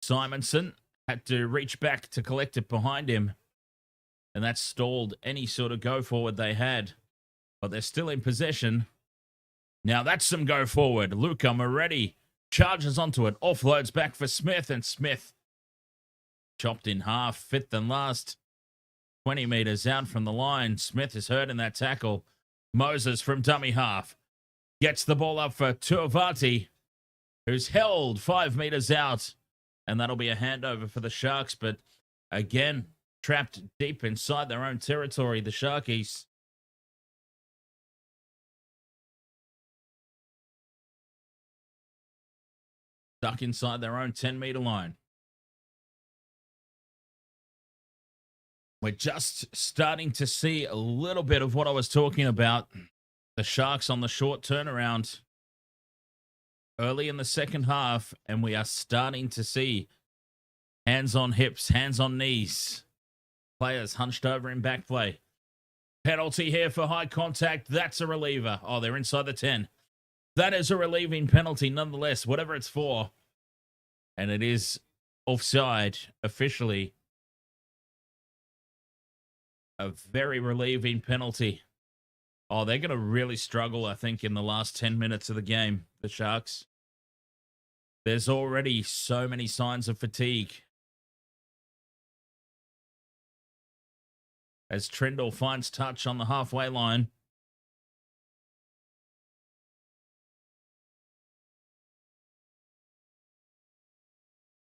Simonson had to reach back to collect it behind him. And that stalled any sort of go forward they had. But they're still in possession. Now that's some go forward. Luca Moretti charges onto it. Offloads back for Smith. And Smith chopped in half. Fifth and last. 20 meters out from the line. Smith is hurt in that tackle. Moses from dummy half gets the ball up for Tuivasa, who's held 5 meters out. And that'll be a handover for the Sharks. But again, trapped deep inside their own territory, the Sharkies. Stuck inside their own 10-meter line. We're just starting to see a little bit of what I was talking about. The Sharks on the short turnaround early in the second half, and we are starting to see hands on hips, hands on knees. Players hunched over in back play. Penalty here for high contact. That's a reliever. Oh, they're inside the 10. That is a relieving penalty nonetheless, whatever it's for. And it is offside officially. A very relieving penalty. Oh, they're going to really struggle, I think, in the last 10 minutes of the game, the Sharks. There's already so many signs of fatigue. As Trindle finds touch on the halfway line.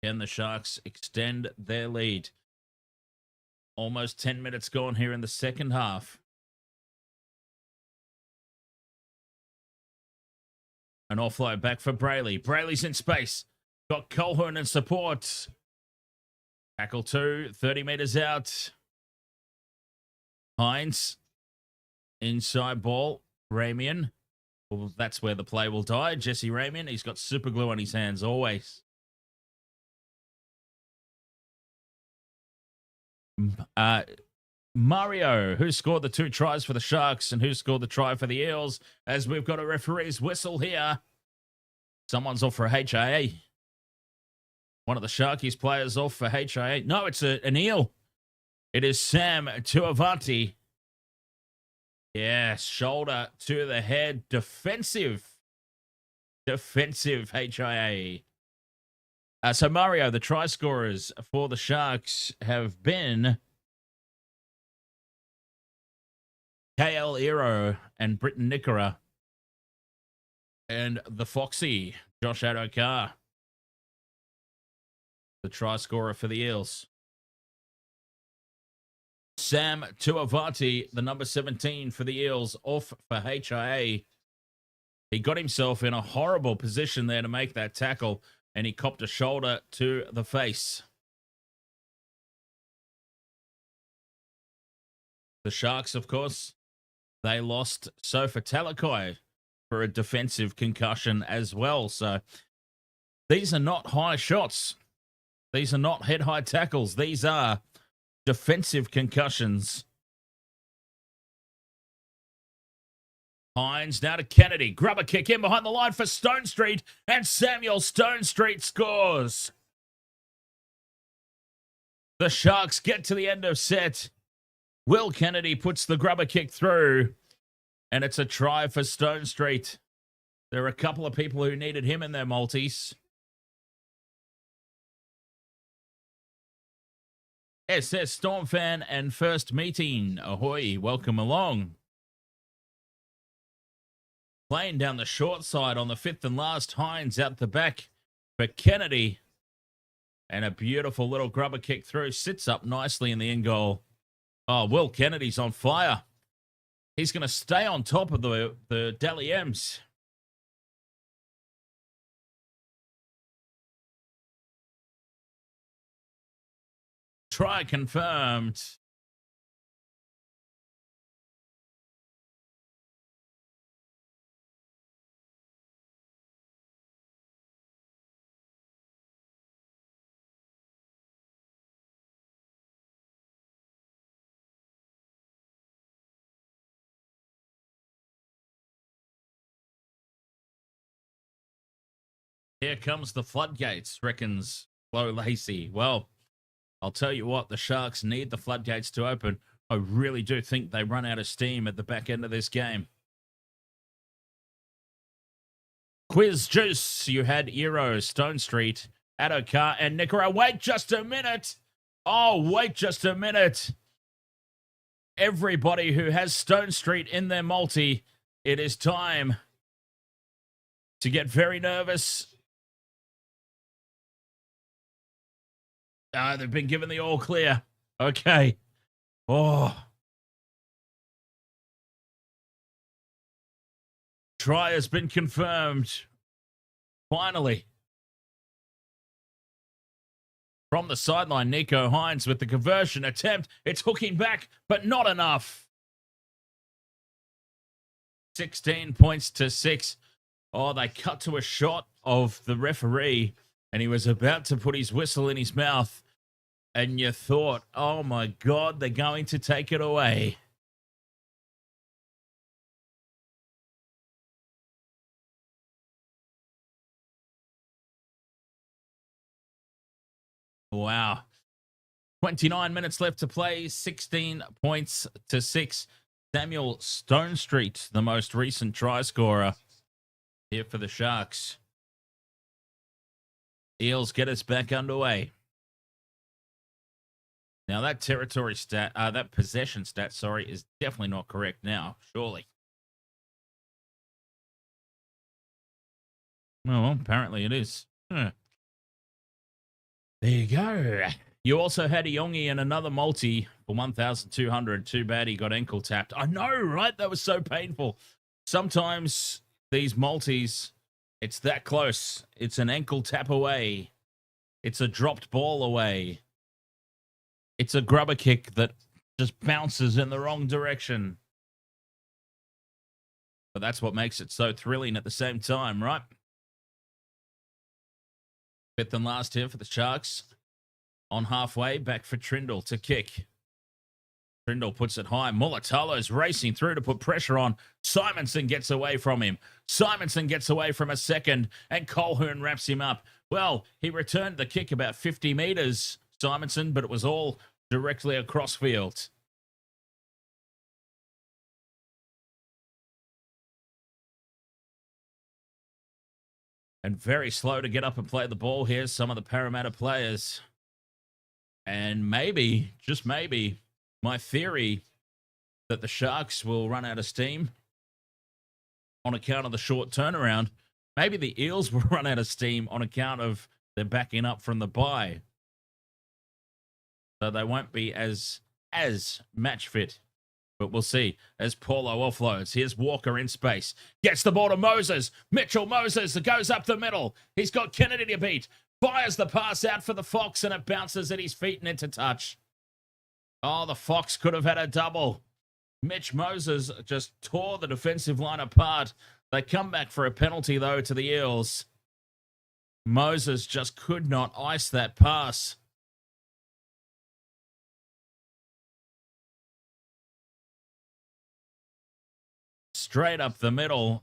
Can the Sharks extend their lead? Almost 10 minutes gone here in the second half. An offload back for Brayley. Brayley's in space. Got Colquhoun in support. Tackle 2, 30 meters out. Hines. Inside ball. Ramian. Well, that's where the play will die. Jesse Ramian. He's got super glue on his hands always. Mario, who scored the 2 tries for the Sharks and who scored the try for the Eels, as we've got a referee's whistle here. Someone's off for a HIA. One of the Sharkies players off for HIA. No, it's an Eel. It is Sam Tuivasa. Yes, shoulder to the head. Defensive HIA. So, Mario, the try scorers for the Sharks have been KL Ero and Britton Nickera. And the Foxy, Josh Adokar. The try scorer for the Eels. Sam Tuivasa, the number 17 for the Eels, off for HIA. He got himself in a horrible position there to make that tackle. And he copped a shoulder to the face. The Sharks, of course, they lost Sofa Talakai for a defensive concussion as well. So these are not high shots. These are not head-high tackles. These are defensive concussions. Hines now to Kennedy. Grubber kick in behind the line for Stone Street. And Samuel Stone Street scores. The Sharks get to the end of set. Will Kennedy puts the grubber kick through. And it's a try for Stone Street. There are a couple of people who needed him in their multis. SS Storm fan and first meeting. Ahoy, welcome along. Playing down the short side on the fifth and last. Hines out the back for Kennedy. And a beautiful little grubber kick through. Sits up nicely in the end goal. Oh, Will Kennedy's on fire. He's going to stay on top of the Dally M's. Try confirmed. Here comes the floodgates, reckons Flo Lacey. Well, I'll tell you what, the Sharks need the floodgates to open. I really do think they run out of steam at the back end of this game. Quiz Juice, you had Eero, Stone Street, Adokar, and Nicara. Wait just a minute. Oh, wait just a minute. Everybody who has Stone Street in their multi, it is time to get very nervous. They've been given the all clear. Okay. Oh. Try has been confirmed. Finally. From the sideline, Nico Hines with the conversion attempt. It's hooking back, but not enough. 16 points to 6. Oh, they cut to a shot of the referee, and he was about to put his whistle in his mouth. And you thought, oh my God, they're going to take it away. Wow. 29 minutes left to play. 16 points to 6. Samuel Stone Street, the most recent try scorer here for the Sharks. Eels get us back underway. Now that territory stat, that possession stat, sorry, is definitely not correct now, surely. Well, apparently it is. Huh. There you go. You also had Iongi in another multi for 1,200. Too bad he got ankle tapped. I know, right? That was so painful. Sometimes these multis, it's that close. It's an ankle tap away. It's a dropped ball away. It's a grubber kick that just bounces in the wrong direction. But that's what makes it so thrilling at the same time, right? Fifth and last here for the Sharks. On halfway, back for Trindle to kick. Trindle puts it high. Mulatalo's racing through to put pressure on. Simonson gets away from him. Simonson gets away from a second, and Colquhoun wraps him up. Well, he returned the kick about 50 meters, Simonson, but it was all directly across field. And very slow to get up and play the ball here, some of the Parramatta players. And maybe, just maybe, my theory that the Sharks will run out of steam on account of the short turnaround. Maybe the Eels will run out of steam on account of their backing up from the bye. So they won't be as match fit. But we'll see as Paulo offloads. Here's Walker in space. Gets the ball to Moses. Mitchell Moses goes up the middle. He's got Kennedy to beat. Fires the pass out for the Fox, and it bounces at his feet and into touch. Oh, the Fox could have had a double. Mitch Moses just tore the defensive line apart. They come back for a penalty, though, to the Eels. Moses just could not ice that pass. Straight up the middle.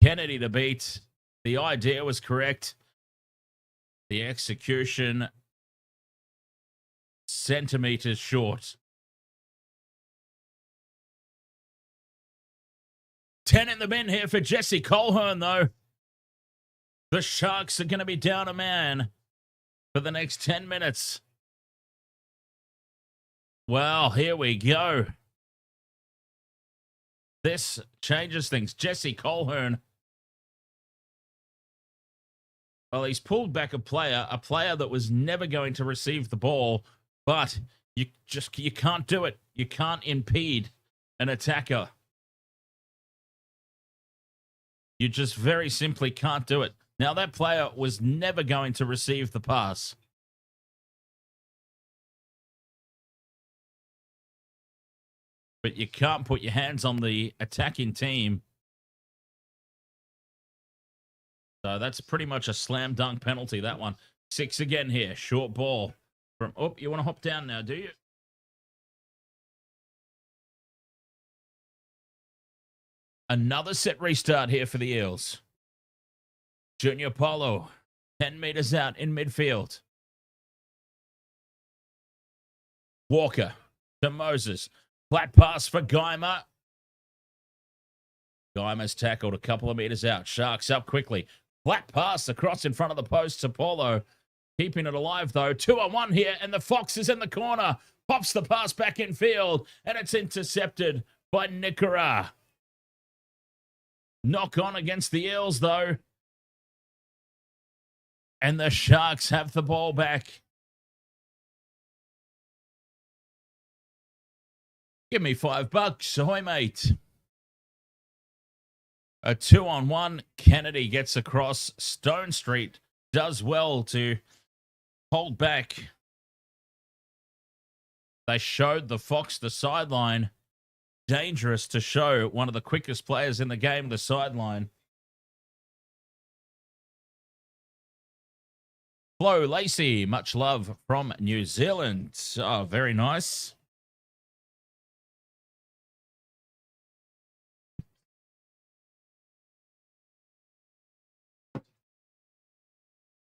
Kennedy to beat. The idea was correct. The execution centimeters short. 10 in the bin here for Jesse Colquhoun, though. The Sharks are going to be down a man for the next 10 minutes. Well, here we go. This changes things. Jesse Colquhoun. Well, he's pulled back a player that was never going to receive the ball, but you can't do it. You can't impede an attacker. You just very simply can't do it. Now, that player was never going to receive the pass. But you can't put your hands on the attacking team. So that's pretty much a slam dunk penalty, that one. 6 again here. Short ball. From you want to hop down now, do you? Another set restart here for the Eels. Junior Polo, 10 meters out in midfield. Walker to Moses. Flat pass for Geimer. Geimer's tackled a couple of meters out. Sharks up quickly. Flat pass across in front of the post to Paulo. Keeping it alive, though. 2-on-1 here, and the Fox is in the corner. Pops the pass back in field, and it's intercepted by Nikora. Knock on against the Eels, though. And the Sharks have the ball back. Give me $5. Ahoy, mate. A 2-on-1. Kennedy gets across. Stone Street does well to hold back. They showed the Fox the sideline. Dangerous to show one of the quickest players in the game the sideline. Flo Lacey, much love from New Zealand. Oh, very nice.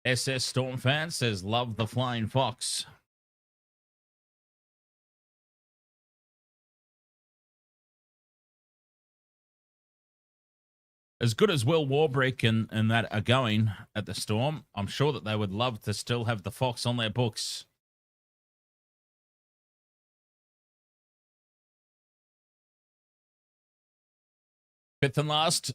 SS Storm fan says, love the Flying Fox. As good as Will Warbrick and that are going at the Storm, I'm sure that they would love to still have the Fox on their books. Fifth and last,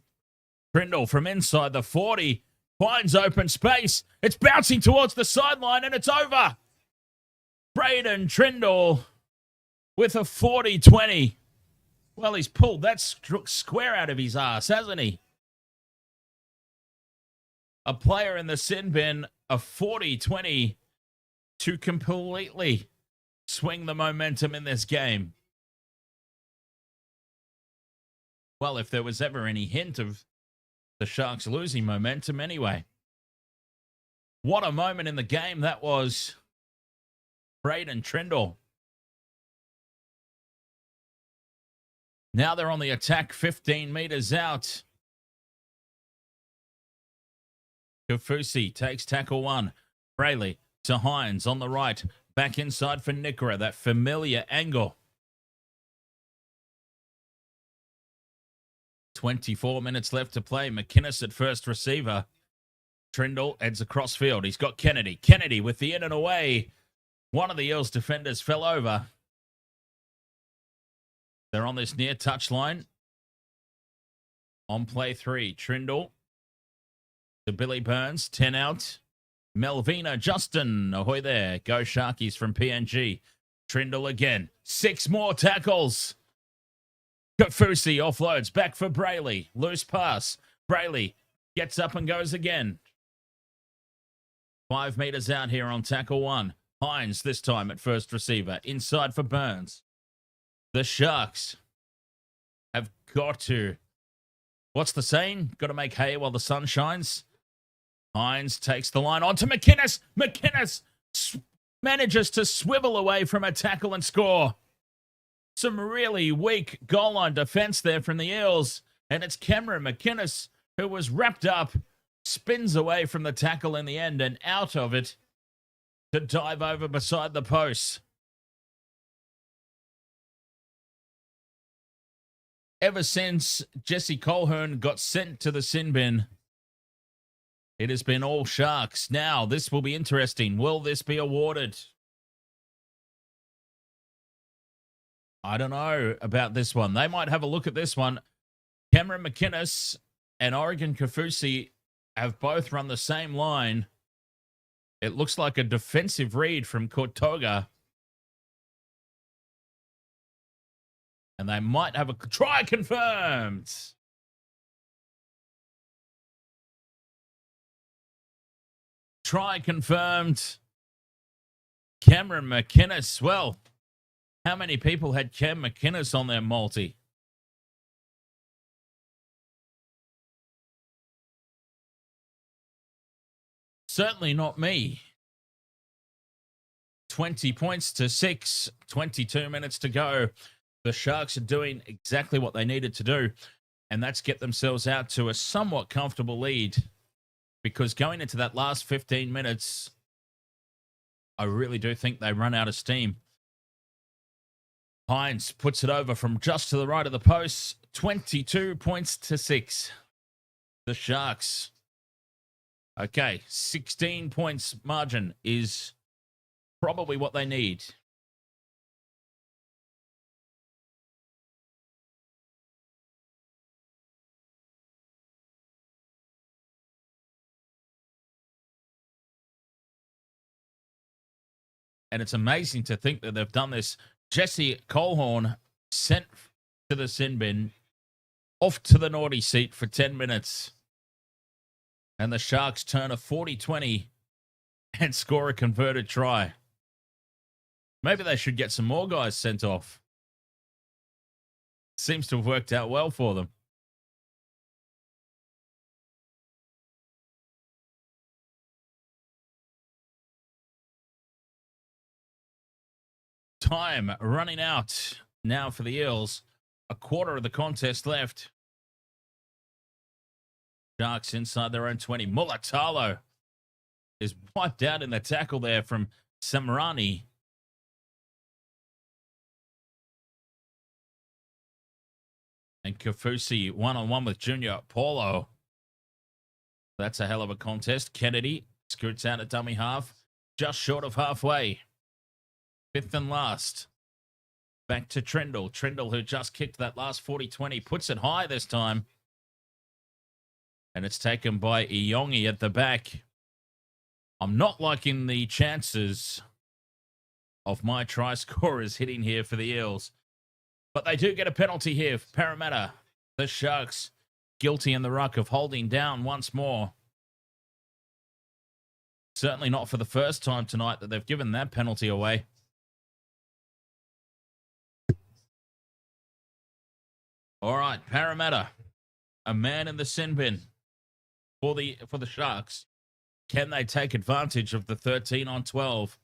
Trindle from inside the 40 finds open space. It's bouncing towards the sideline and it's over. Braden Trindle with a 40-20. Well, he's pulled that square out of his ass, hasn't he? A player in the sin bin, a 40-20 to completely swing the momentum in this game. Well, if there was ever any hint of the Sharks losing momentum anyway. What a moment in the game that was. Braden Trindle. Now they're on the attack 15 meters out. Kafusi takes tackle 1. Brayley to Hines on the right. Back inside for Nikora. That familiar angle. 24 minutes left to play. McInnes at first receiver. Trindle heads across field. He's got Kennedy. Kennedy with the in and away. One of the Eels defenders fell over. They're on this near touchline. On play 3, Trindle to Billy Burns, 10 out. Melvina Justin, ahoy there. Go Sharkies from PNG. Trindle again. 6 more tackles. Kafusi offloads back for Brayley. Loose pass. Brayley gets up and goes again. 5 meters out here on tackle 1. Hines this time at first receiver. Inside for Burns. The Sharks have got to. What's the saying? Got to make hay while the sun shines. Hines takes the line on to McInnes. McInnes manages to swivel away from a tackle and score. Some really weak goal line defense there from the Eels. And it's Cameron McInnes who was wrapped up, spins away from the tackle in the end and out of it to dive over beside the post. Ever since Jesse Colquhoun got sent to the sin bin, it has been all Sharks. Now, this will be interesting. Will this be awarded? I don't know about this one. They might have a look at this one. Cameron McInnes and Oregon Kafusi have both run the same line. It looks like a defensive read from Kortoga. And they might have a try confirmed. Try confirmed. Cameron McInnes. Well, how many people had Cam McInnes on their multi? Certainly not me. 20 points to 6, 22 minutes to go. The Sharks are doing exactly what they needed to do, and that's get themselves out to a somewhat comfortable lead, because going into that last 15 minutes, I really do think they run out of steam. Hines puts it over from just to the right of the post. 22 points to 6. The Sharks. Okay, 16 points margin is probably what they need. And it's amazing to think that they've done this. Jesse Colehorn sent to the sin bin, off to the naughty seat for 10 minutes. And the Sharks turn a 40-20 and score a converted try. Maybe they should get some more guys sent off. Seems to have worked out well for them. Time running out now for the Eels. A quarter of the contest left. Sharks inside their own 20. Mulatalo is wiped out in the tackle there from Samrani. And Kafusi one-on-one with Junior Paulo. That's a hell of a contest. Kennedy scoots out at dummy half. Just short of halfway. Fifth and last. Back to Trindle. Trindle, who just kicked that last 40-20, puts it high this time. And it's taken by Iyongi at the back. I'm not liking the chances of my try scorers hitting here for the Eels. But they do get a penalty here for Parramatta. The Sharks guilty in the ruck of holding down once more. Certainly not for the first time tonight that they've given that penalty away. All right, Parramatta, a man in the sin bin for the Sharks. Can they take advantage of the 13-on-12?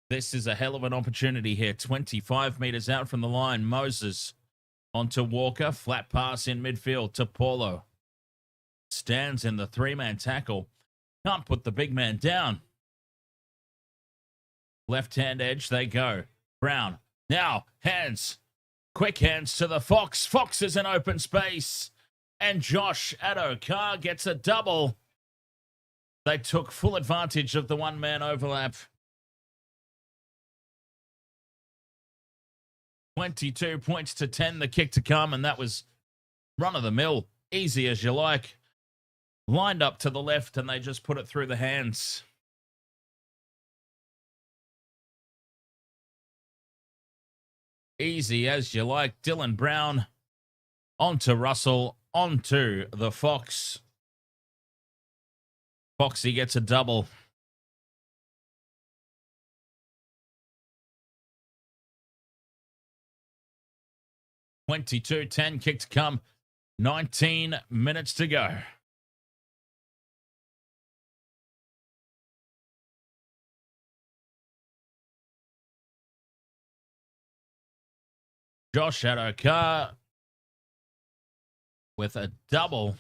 This is a hell of an opportunity here. 25 meters out from the line. Moses onto Walker. Flat pass in midfield to Paulo. Stands in the three-man tackle. Can't put the big man down. Left-hand edge they go. Brown. Now, hands. Quick hands to the Fox. Fox is in open space. And Josh Adokar gets a double. They took full advantage of the one-man overlap. 22 points to 10, the kick to come, and that was run-of-the-mill. Easy as you like. Lined up to the left, and they just put it through the hands. Easy as you like. Dylan Brown onto Russell, onto the Fox. Foxy gets a double. $22-10, kick to come. 19 minutes to go. Josh Adokar with a double.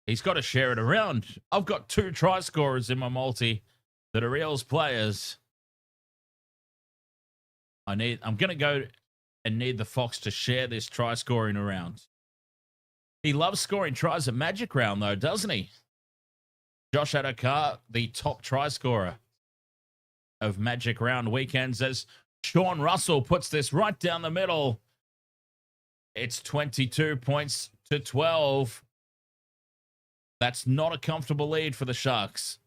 He's got to share it around. I've got 2 try scorers in my multi that are Eels players. I'm going to go and need the Fox to share this try scoring around. He loves scoring tries at Magic Round, though, doesn't he? Josh Adokar, the top try scorer of Magic Round weekends, as Sean Russell puts this right down the middle. It's 22 points to 12. That's not a comfortable lead for the Sharks.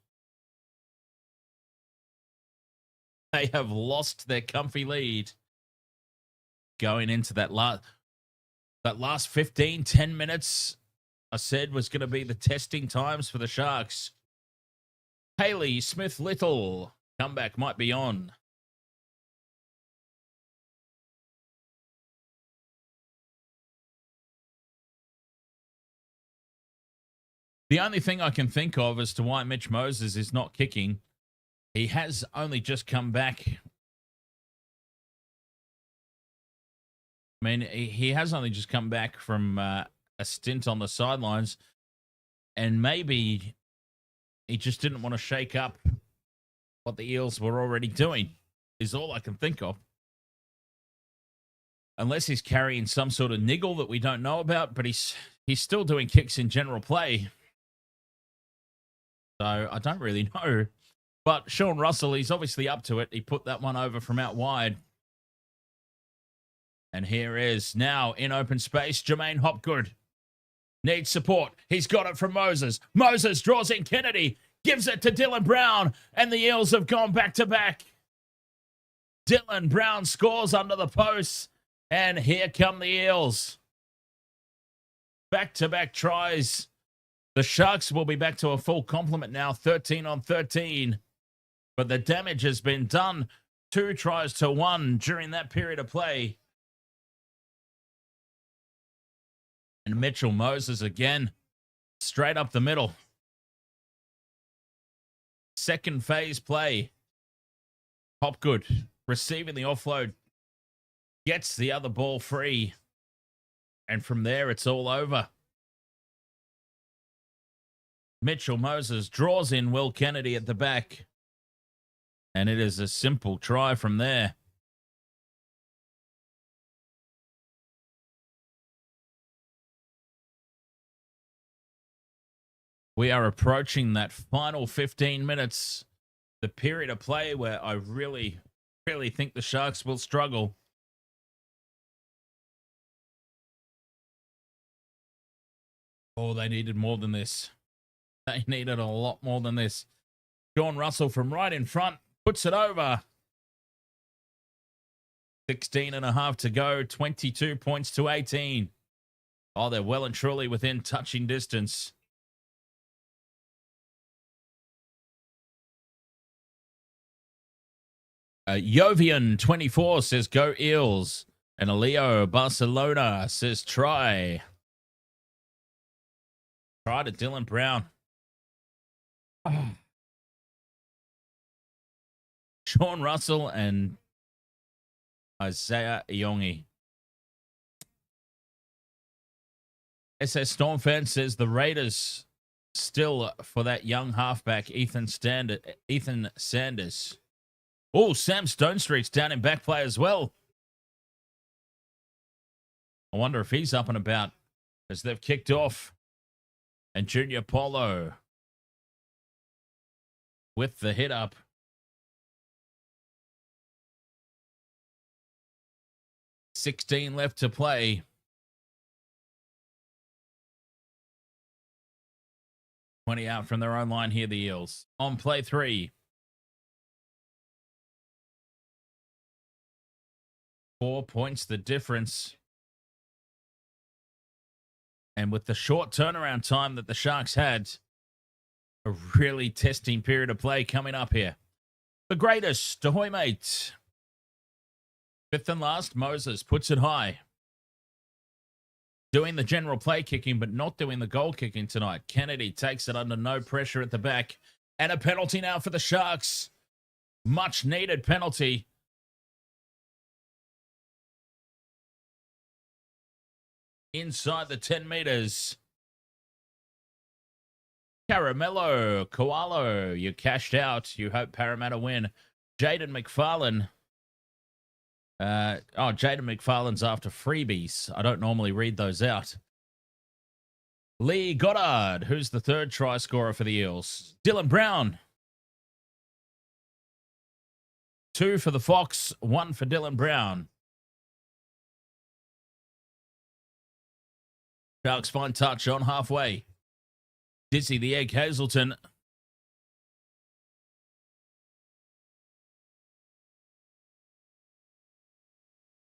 They have lost their comfy lead going into that last 15, 10 minutes. I said was going to be the testing times for the Sharks. Haley Smith-Little, comeback might be on. The only thing I can think of as to why Mitch Moses is not kicking, he has only just come back. I mean, he has only just come back from a stint on the sidelines, and maybe he just didn't want to shake up what the Eels were already doing, is all I can think of. Unless he's carrying some sort of niggle that we don't know about, but he's still doing kicks in general play. So I don't really know. But Sean Russell, he's obviously up to it. He put that one over from out wide. And here is now in open space, Jermaine Hopgood. Needs support. He's got it from Moses. Moses draws in Kennedy. Gives it to Dylan Brown. And the Eels have gone back to back. Dylan Brown scores under the post. And here come the Eels. Back-to-back tries. The Sharks will be back to a full complement now, 13 on 13. But the damage has been done. 2 tries to 1 during that period of play. And Mitchell Moses again, straight up the middle. Second phase play. Hopgood receiving the offload. Gets the other ball free. And from there, it's all over. Mitchell Moses draws in Will Kennedy at the back. And it is a simple try from there. We are approaching that final 15 minutes, the period of play where I really, really think the Sharks will struggle. Oh, they needed more than this. They needed a lot more than this. Sean Russell from right in front puts it over. 16 and a half to go, 22 points to 18. Oh, they're well and truly within touching distance. Jovian24 says, go Eels. And Aleo Barcelona says, try. Try to Dylan Brown. Oh. Sean Russell and Isaiah Iongi. SS Stormfan says the Raiders still for that young halfback, Ethan Sanders. Oh, Sam Stonestreet's down in back play as well. I wonder if he's up and about as they've kicked off. And Junior Polo with the hit up. $16 left to play. $20 out from their own line here, the Eels. On play 3. 4 points the difference. And with the short turnaround time that the Sharks had, a really testing period of play coming up here. The greatest, Ahoy mate. 5th and last, Moses puts it high. Doing the general play kicking, but not doing the goal kicking tonight. Kennedy takes it under no pressure at the back. And a penalty now for the Sharks. Much needed penalty. Inside the 10 meters. Caramello, Koalo, you cashed out. You hope Parramatta win. Jaden McFarlane. Jaden McFarlane's after freebies. I don't normally read those out. Lee Goddard, who's the 3rd try scorer for the Eels. Dylan Brown. 2 for the Fox, 1 for Dylan Brown. Sharks find touch on halfway. Dizzy the Egg Hazelton.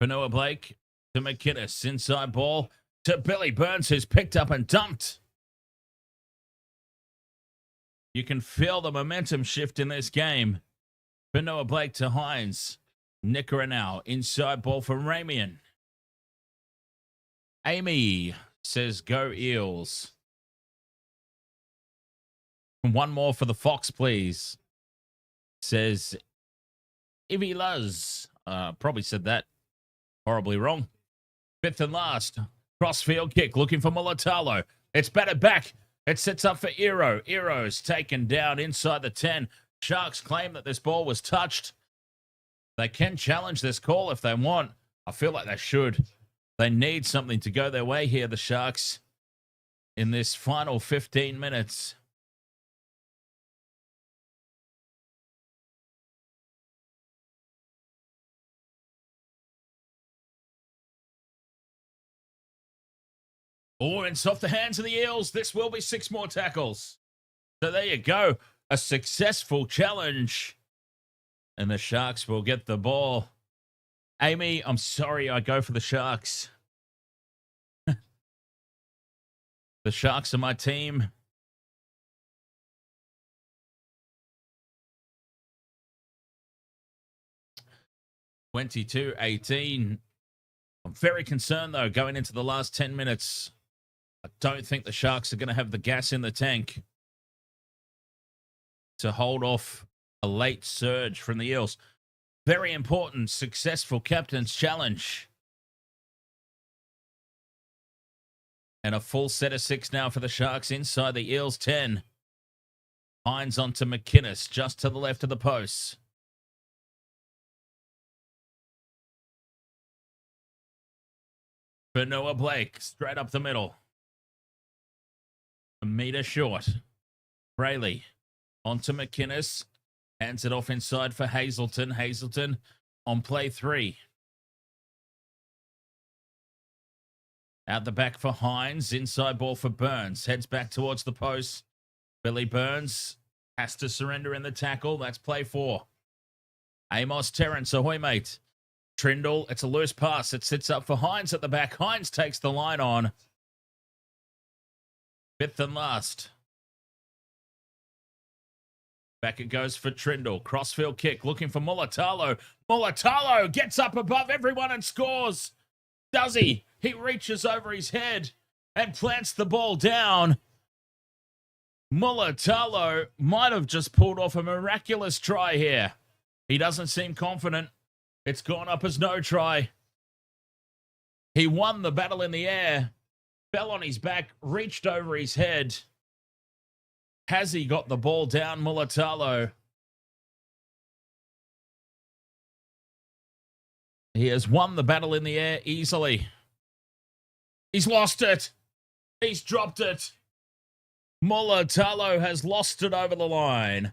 Noah Blake to McInnes. Inside ball to Billy Burns, who's picked up and dumped. You can feel the momentum shift in this game. Noah Blake to Hines. Nickera now. Inside ball for Ramian. Amy says, go Eels. One more for the Fox, please. Says, Ivy Luz. Probably said that horribly wrong. Fifth and last. Crossfield kick looking for Mulatalo. It's batted back. It sets up for Eero. Eero's taken down inside the 10. Sharks claim that this ball was touched. They can challenge this call if they want. I feel like they should. They need something to go their way here, the Sharks, in this final 15 minutes. Oh, and it's off the hands of the Eels. This will be 6 more tackles. So there you go. A successful challenge. And the Sharks will get the ball. Amy, I'm sorry I go for the Sharks. The Sharks are my team. (22-18). I'm very concerned, though, going into the last 10 minutes. I don't think the Sharks are going to have the gas in the tank to hold off a late surge from the Eels. Very important, successful captain's challenge. And a full set of 6 now for the Sharks inside the Eels 10. Hines onto McInnes, just to the left of the post. For Noah Blake, straight up the middle. A metre short. Brayley onto McInnes. Hands it off inside for Hazelton. Hazelton on play 3. Out the back for Hines. Inside ball for Burns. Heads back towards the post. Billy Burns has to surrender in the tackle. That's play 4. Amos Terrence, ahoy mate. Trindle, it's a loose pass. It sits up for Hines at the back. Hines takes the line on. 5th and last. Back it goes for Trindle. Crossfield kick looking for Mulatalo. Mulatalo gets up above everyone and scores. Does he? He reaches over his head and plants the ball down. Mulatalo might have just pulled off a miraculous try here. He doesn't seem confident. It's gone up as no try. He won the battle in the air, fell on his back, reached over his head. Has he got the ball down, Mulatalo? He has won the battle in the air easily. He's lost it. He's dropped it. Mulatalo has lost it over the line.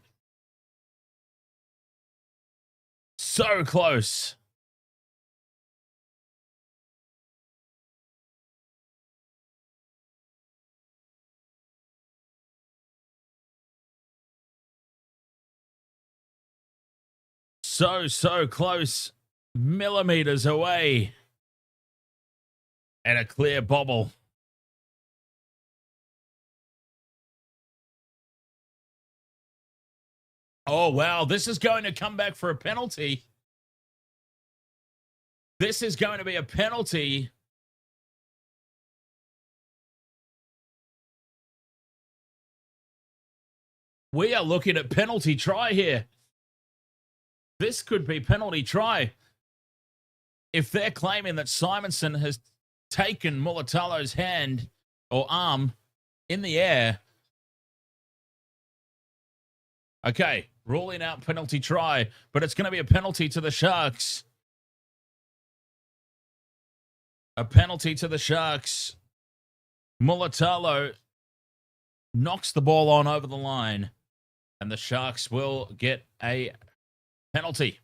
So close. So close. Millimeters away. And a clear bobble. Oh, wow. This is going to come back for a penalty. This is going to be a penalty. We are looking at penalty try here. This could be penalty try. If they're claiming that Simonson has taken Mulatalo's hand or arm in the air. Okay, ruling out penalty try, but it's going to be a penalty to the Sharks. A penalty to the Sharks. Mulatalo knocks the ball on over the line, and the Sharks will get a penalty.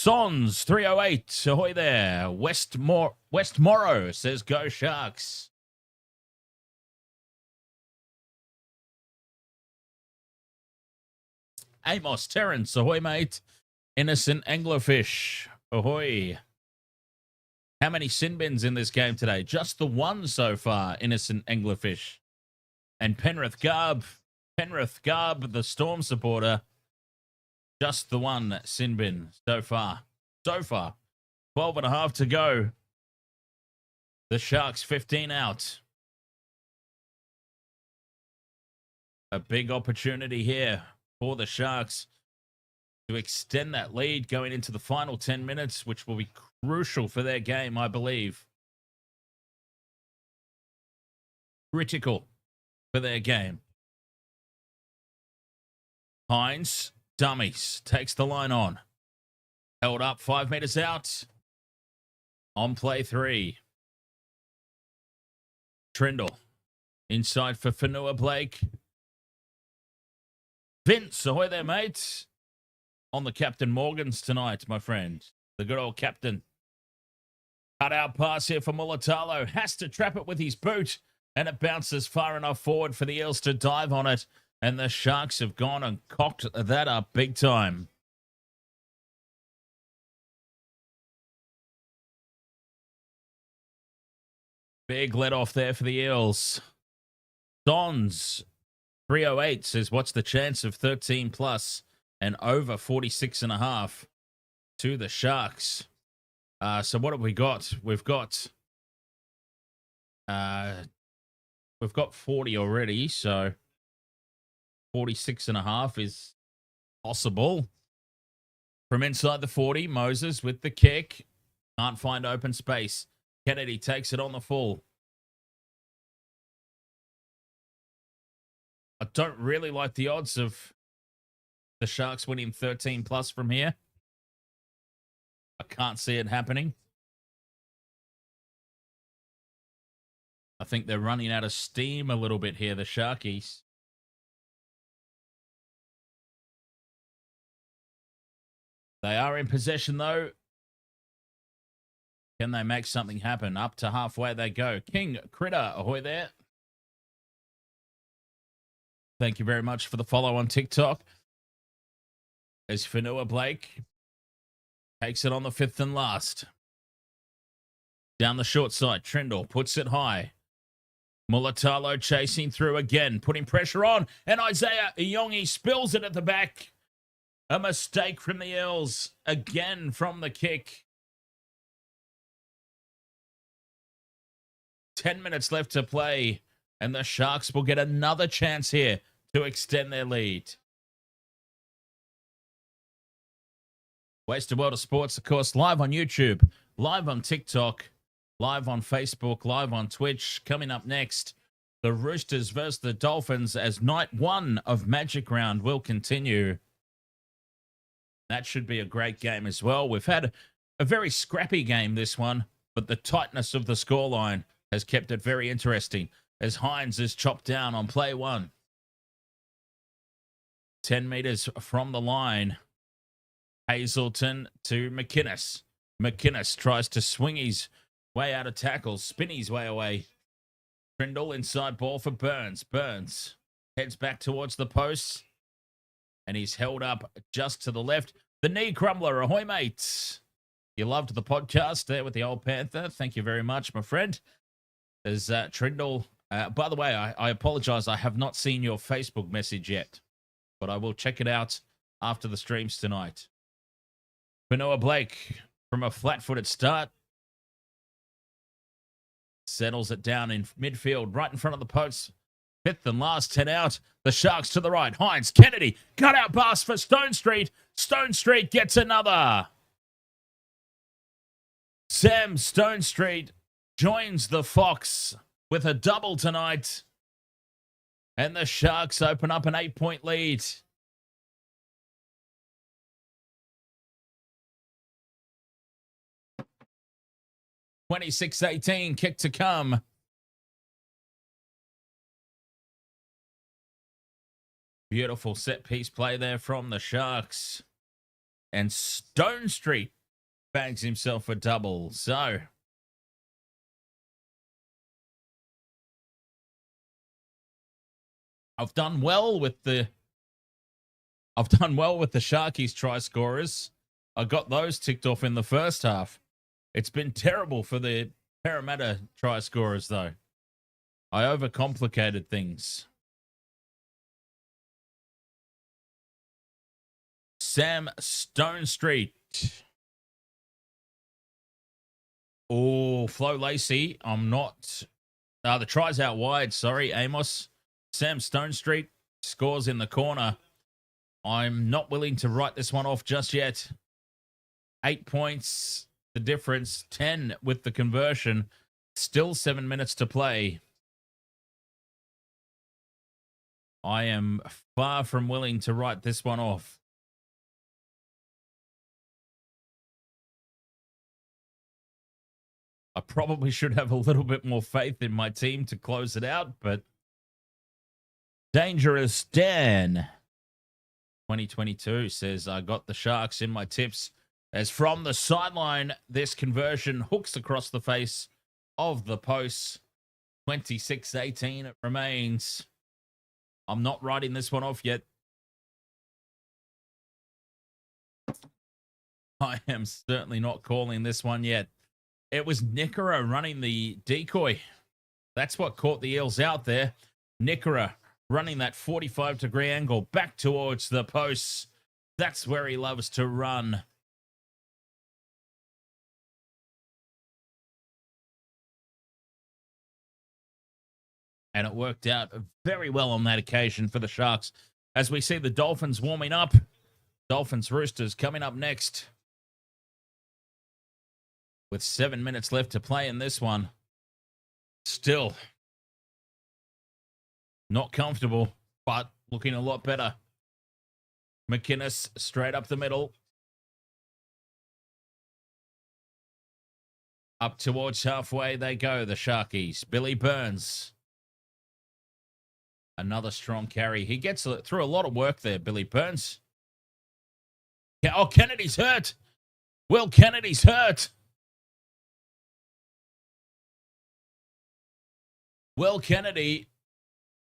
Sons 308. Ahoy there. Westmorrow says go Sharks. Amos Terrence. Ahoy, mate. Innocent Anglerfish. Ahoy. How many sin bins in this game today? Just the one so far, Innocent Anglerfish. And Penrith Garb, the Storm supporter. Just the one sin bin so far. 12 and a half to go. The Sharks 15 out. A big opportunity here for the Sharks to extend that lead going into the final 10 minutes, which will be crucial for their game, I believe. Critical for their game. Hines, dummies, takes the line on. Held up 5 meters out. On play 3. Trindle. Inside for Fanua Blake. Vince, ahoy there, mate. On the Captain Morgans tonight, my friend. The good old captain. Cut out pass here for Mulatalo. Has to trap it with his boot. And it bounces far enough forward for the Eels to dive on it. And the Sharks have gone and cocked that up big time. Big let off there for the Eels. Dons 308 says, what's the chance of 13 plus and over 46.5 to the Sharks? So what have we got? We've got 40 already, so 46.5 is possible. From inside the 40, Moses with the kick. Can't find open space. Kennedy takes it on the full. I don't really like the odds of the Sharks winning 13 plus from here. I can't see it happening. I think they're running out of steam a little bit here, the Sharkies. They are in possession, though. Can they make something happen? Up to halfway they go. King Critter, ahoy there. Thank you very much for the follow on TikTok. As Fanua Blake takes it on the 5th and last. Down the short side, Trindle puts it high. Mulatalo chasing through again, putting pressure on, and Isaiah Iyongi spills it at the back. A mistake from the Eels, again from the kick. 10 minutes left to play, and the Sharks will get another chance here to extend their lead. Wasted World of Sports, of course, live on YouTube, live on TikTok, live on Facebook, live on Twitch. Coming up next, the Roosters versus the Dolphins as night 1 of Magic Round will continue. That should be a great game as well. We've had a very scrappy game, this one, but the tightness of the scoreline has kept it very interesting as Hines is chopped down on play 1. 10 meters from the line. Hazelton to McInnes. McInnes tries to swing his way out of tackles, spin his way away. Trindle inside ball for Burns. Burns heads back towards the posts. And he's held up just to the left. The knee crumbler. Ahoy, mates. You loved the podcast there with the old Panther. Thank you very much, my friend. There's Trindle. By the way, I apologize. I have not seen your Facebook message yet, but I will check it out after the streams tonight. Fanua Blake from a flat-footed start. Settles it down in midfield, right in front of the posts. 5th and last, 10 out. The Sharks to the right. Hines, Kennedy, cut out pass for Stone Street. Stone Street gets another. Sam Stone Street joins the Fox with a double tonight. And the Sharks open up an 8-point lead. (26-18), kick to come. Beautiful set piece play there from the Sharks. And Stone Street bags himself a double. So I've done well with the Sharkies try scorers. I got those ticked off in the first half. It's been terrible for the Parramatta try scorers, though. I overcomplicated things. Sam Stone Street. Oh, Flo Lacey. I'm not. The try's out wide. Sorry, Amos. Sam Stone Street scores in the corner. I'm not willing to write this one off just yet. 8 points, the difference. 10 with the conversion. Still 7 minutes to play. I am far from willing to write this one off. I probably should have a little bit more faith in my team to close it out, but Dangerous Dan 2022 says, I got the Sharks in my tips as from the sideline, this conversion hooks across the face of the post. 26-18 it remains. I'm not writing this one off yet. I am certainly not calling this one yet. It was Nickera running the decoy. That's what caught the Eels out there. Nickera running that 45-degree angle back towards the posts. That's where he loves to run. And it worked out very well on that occasion for the Sharks. As we see the Dolphins warming up. Dolphins Roosters coming up next. With 7 minutes left to play in this one. Still not comfortable, but looking a lot better. McInnes straight up the middle. Up towards halfway they go, the Sharkies. Billy Burns. Another strong carry. He gets through a lot of work there, Billy Burns. Oh, Kennedy's hurt. Will Kennedy's hurt. Will Kennedy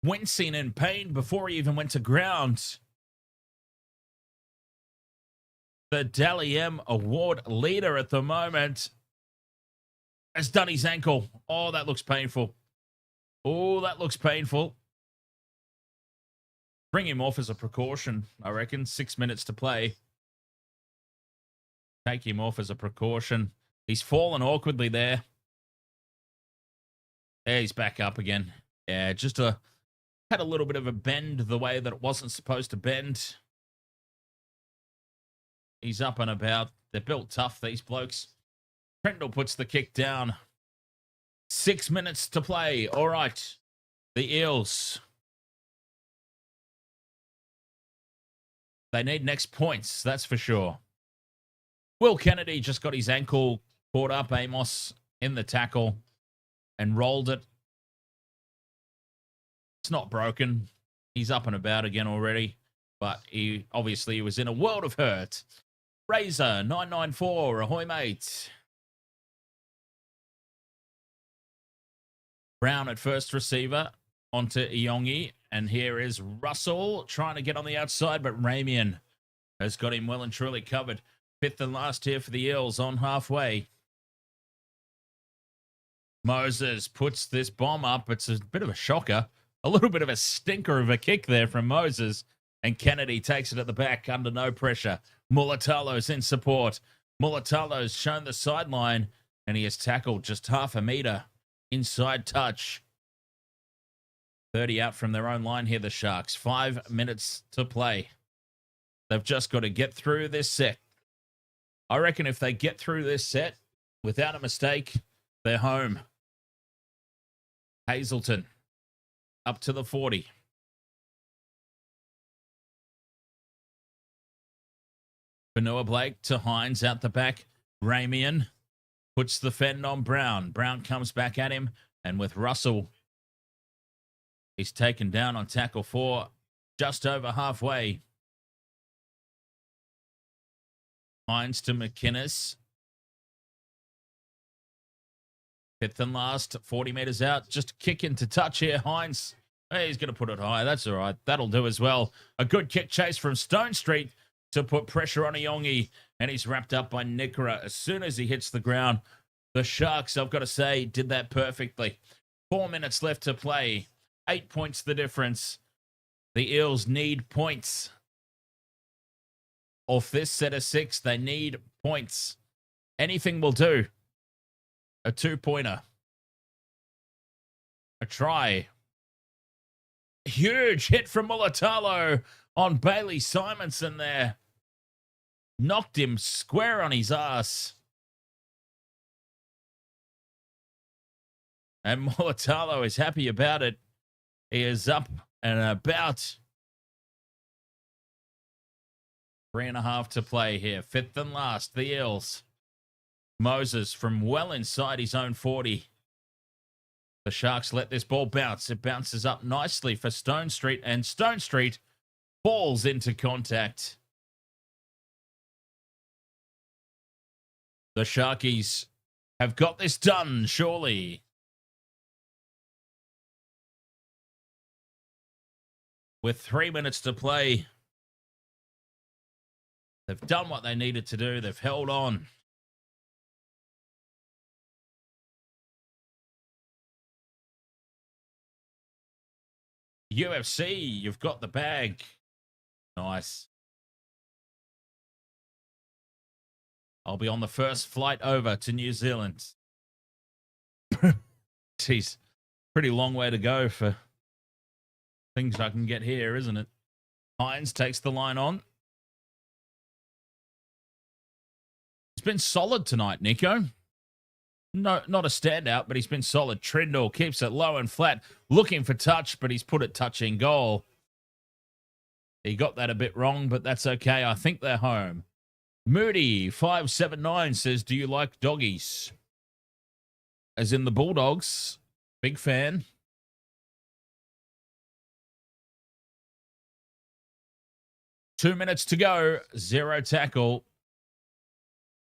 wincing in pain before he even went to ground. The Dally M Award leader at the moment has done his ankle. Oh, that looks painful. Oh, that looks painful. Bring him off as a precaution, I reckon. 6 minutes to play. Take him off as a precaution. He's fallen awkwardly there. There, he's back up again. Yeah, just had a little bit of a bend the way that it wasn't supposed to bend. He's up and about. They're built tough, these blokes. Trendle puts the kick down. 6 minutes to play. All right. The Eels. They need next points, that's for sure. Will Kennedy just got his ankle caught up, Amos, in the tackle and rolled it. It's not broken. He's up and about again already, but he obviously was in a world of hurt. Razor 994, ahoy mate. Brown at first receiver onto Iongi, and here is Russell trying to get on the outside, but Ramian has got him well and truly covered. Fifth and last here for the Eels on halfway. Moses puts this bomb up. It's a bit of a shocker. A little bit of a stinker of a kick there from Moses. And Kennedy takes it at the back under no pressure. Mulatalo's in support. Mulatalo's shown the sideline, and he has tackled just half a meter. Inside touch. 30 out from their own line here, the Sharks. 5 minutes to play. They've just got to get through this set. I reckon if they get through this set without a mistake, they're home. Hazelton up to the 40. Vanua Blake to Hines out the back. Ramian puts the fend on Brown. Brown comes back at him, and with Russell, he's taken down on tackle 4, just over halfway. Hines to McInnes. Fifth and last, 40 metres out. Just a kick into touch here. Hines, hey, he's going to put it high. That's all right. That'll do as well. A good kick chase from Stone Street to put pressure on Iongi, and he's wrapped up by Nikora as soon as he hits the ground. The Sharks, I've got to say, did that perfectly. 4 minutes left to play. 8 points the difference. The Eels need points. Off this set of 6, they need points. Anything will do. A 2-pointer. A try. Huge hit from Mulatalo on Bailey Simonson there. Knocked him square on his ass. And Mulatalo is happy about it. He is up and about. 3.5 to play here. Fifth and last, the Eels. Moses from well inside his own 40. The Sharks let this ball bounce. It bounces up nicely for Stone Street, and Stone Street falls into contact. The Sharkies have got this done, surely. With 3 minutes to play, they've done what they needed to do. They've held on. UFC, you've got the bag. Nice. I'll be on the first flight over to New Zealand. Jeez, pretty long way to go for things I can get here, isn't it? Hines takes the line on. He's been solid tonight, Nico. No, not a standout, but he's been solid. Trindle keeps it low and flat, looking for touch, but he's put it touching goal. He got that a bit wrong, but that's okay. I think they're home. Moody, 579, says, do you like doggies? As in the Bulldogs. Big fan. Two minutes to go. 0 tackle.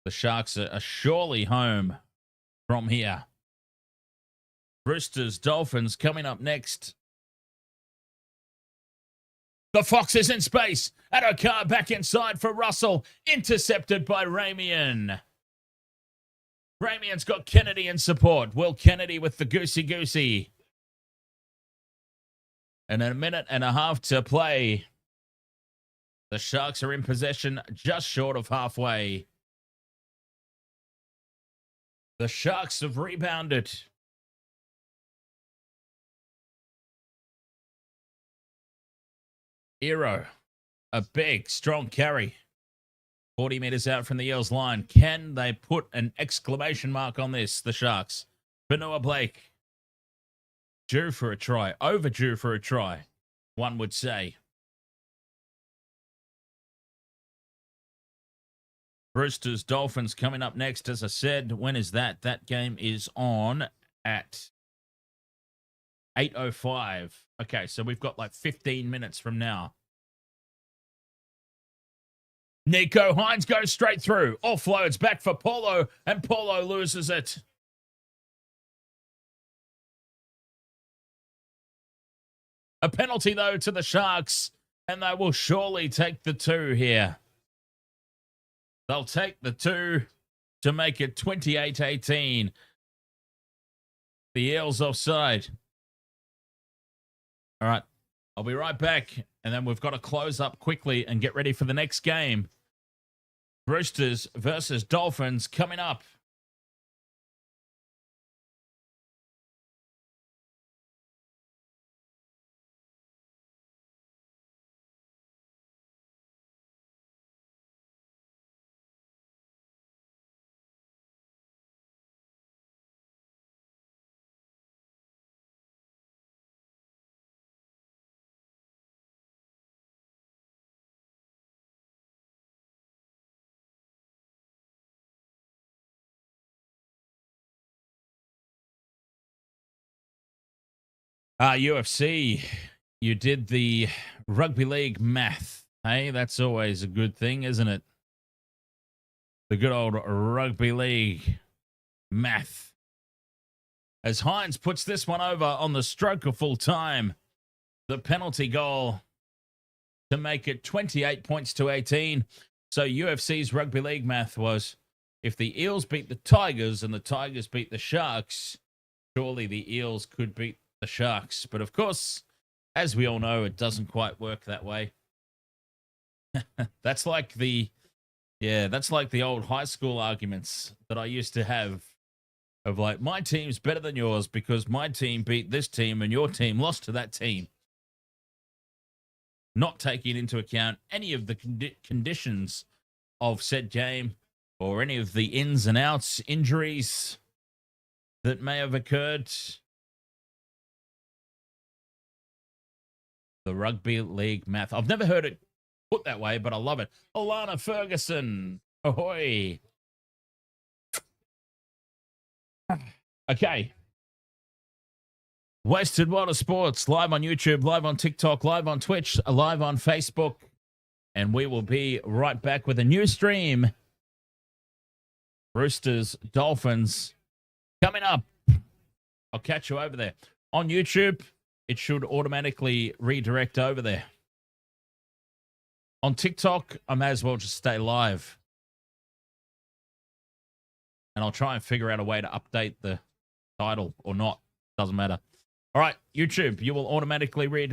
The Sharks are surely home from here. Roosters, Dolphins coming up next. The Fox is in space. Adokar back inside for Russell. Intercepted by Ramian. Ramian's got Kennedy in support. Will Kennedy with the goosey-goosey. And a minute and a half to play. The Sharks are in possession just short of halfway. The Sharks have rebounded. Hero, a big, strong carry. 40 metres out from the Eels line. Can they put an exclamation mark on this, the Sharks? Benoit Blake. Due for a try. Overdue for a try, one would say. Roosters, Dolphins coming up next. As I said, when is that? That game is on at 8:05. Okay, so we've got like 15 minutes from now. Nico Hines goes straight through. Offloads back for Paulo, and Paulo loses it. A penalty, though, to the Sharks, and they will surely take the 2 here. They'll take the 2 to make it 28-18. The Eels offside. All right, I'll be right back, and then we've got to close up quickly and get ready for the next game. Roosters versus Dolphins coming up. UFC, you did the rugby league math. Hey, that's always a good thing, isn't it? the good old rugby league math. As Hines puts this one over on the stroke of full time, the penalty goal to make it 28 points to 18. So UFC's rugby league math was, if the Eels beat the Tigers and the Tigers beat the Sharks, surely the Eels could beat the Sharks. But of course, as we all know, it doesn't quite work that way. That's like the old high school arguments that I used to have of like, my team's better than yours because my team beat this team and your team lost to that team. Not taking into account any of the conditions of said game or any of the ins and outs, injuries that may have occurred. The rugby league math. I've never heard it put that way, but I love it. Alana Ferguson. Ahoy. Okay. Wasted Water Sports, live on YouTube, live on TikTok, live on Twitch, live on Facebook. And we will be right back with a new stream. Roosters, Dolphins, coming up. I'll catch you over there. On YouTube, it should automatically redirect over there. On TikTok, I may as well just stay live. And I'll try and figure out a way to update the title or not. Doesn't matter. All right, YouTube, you will automatically redirect.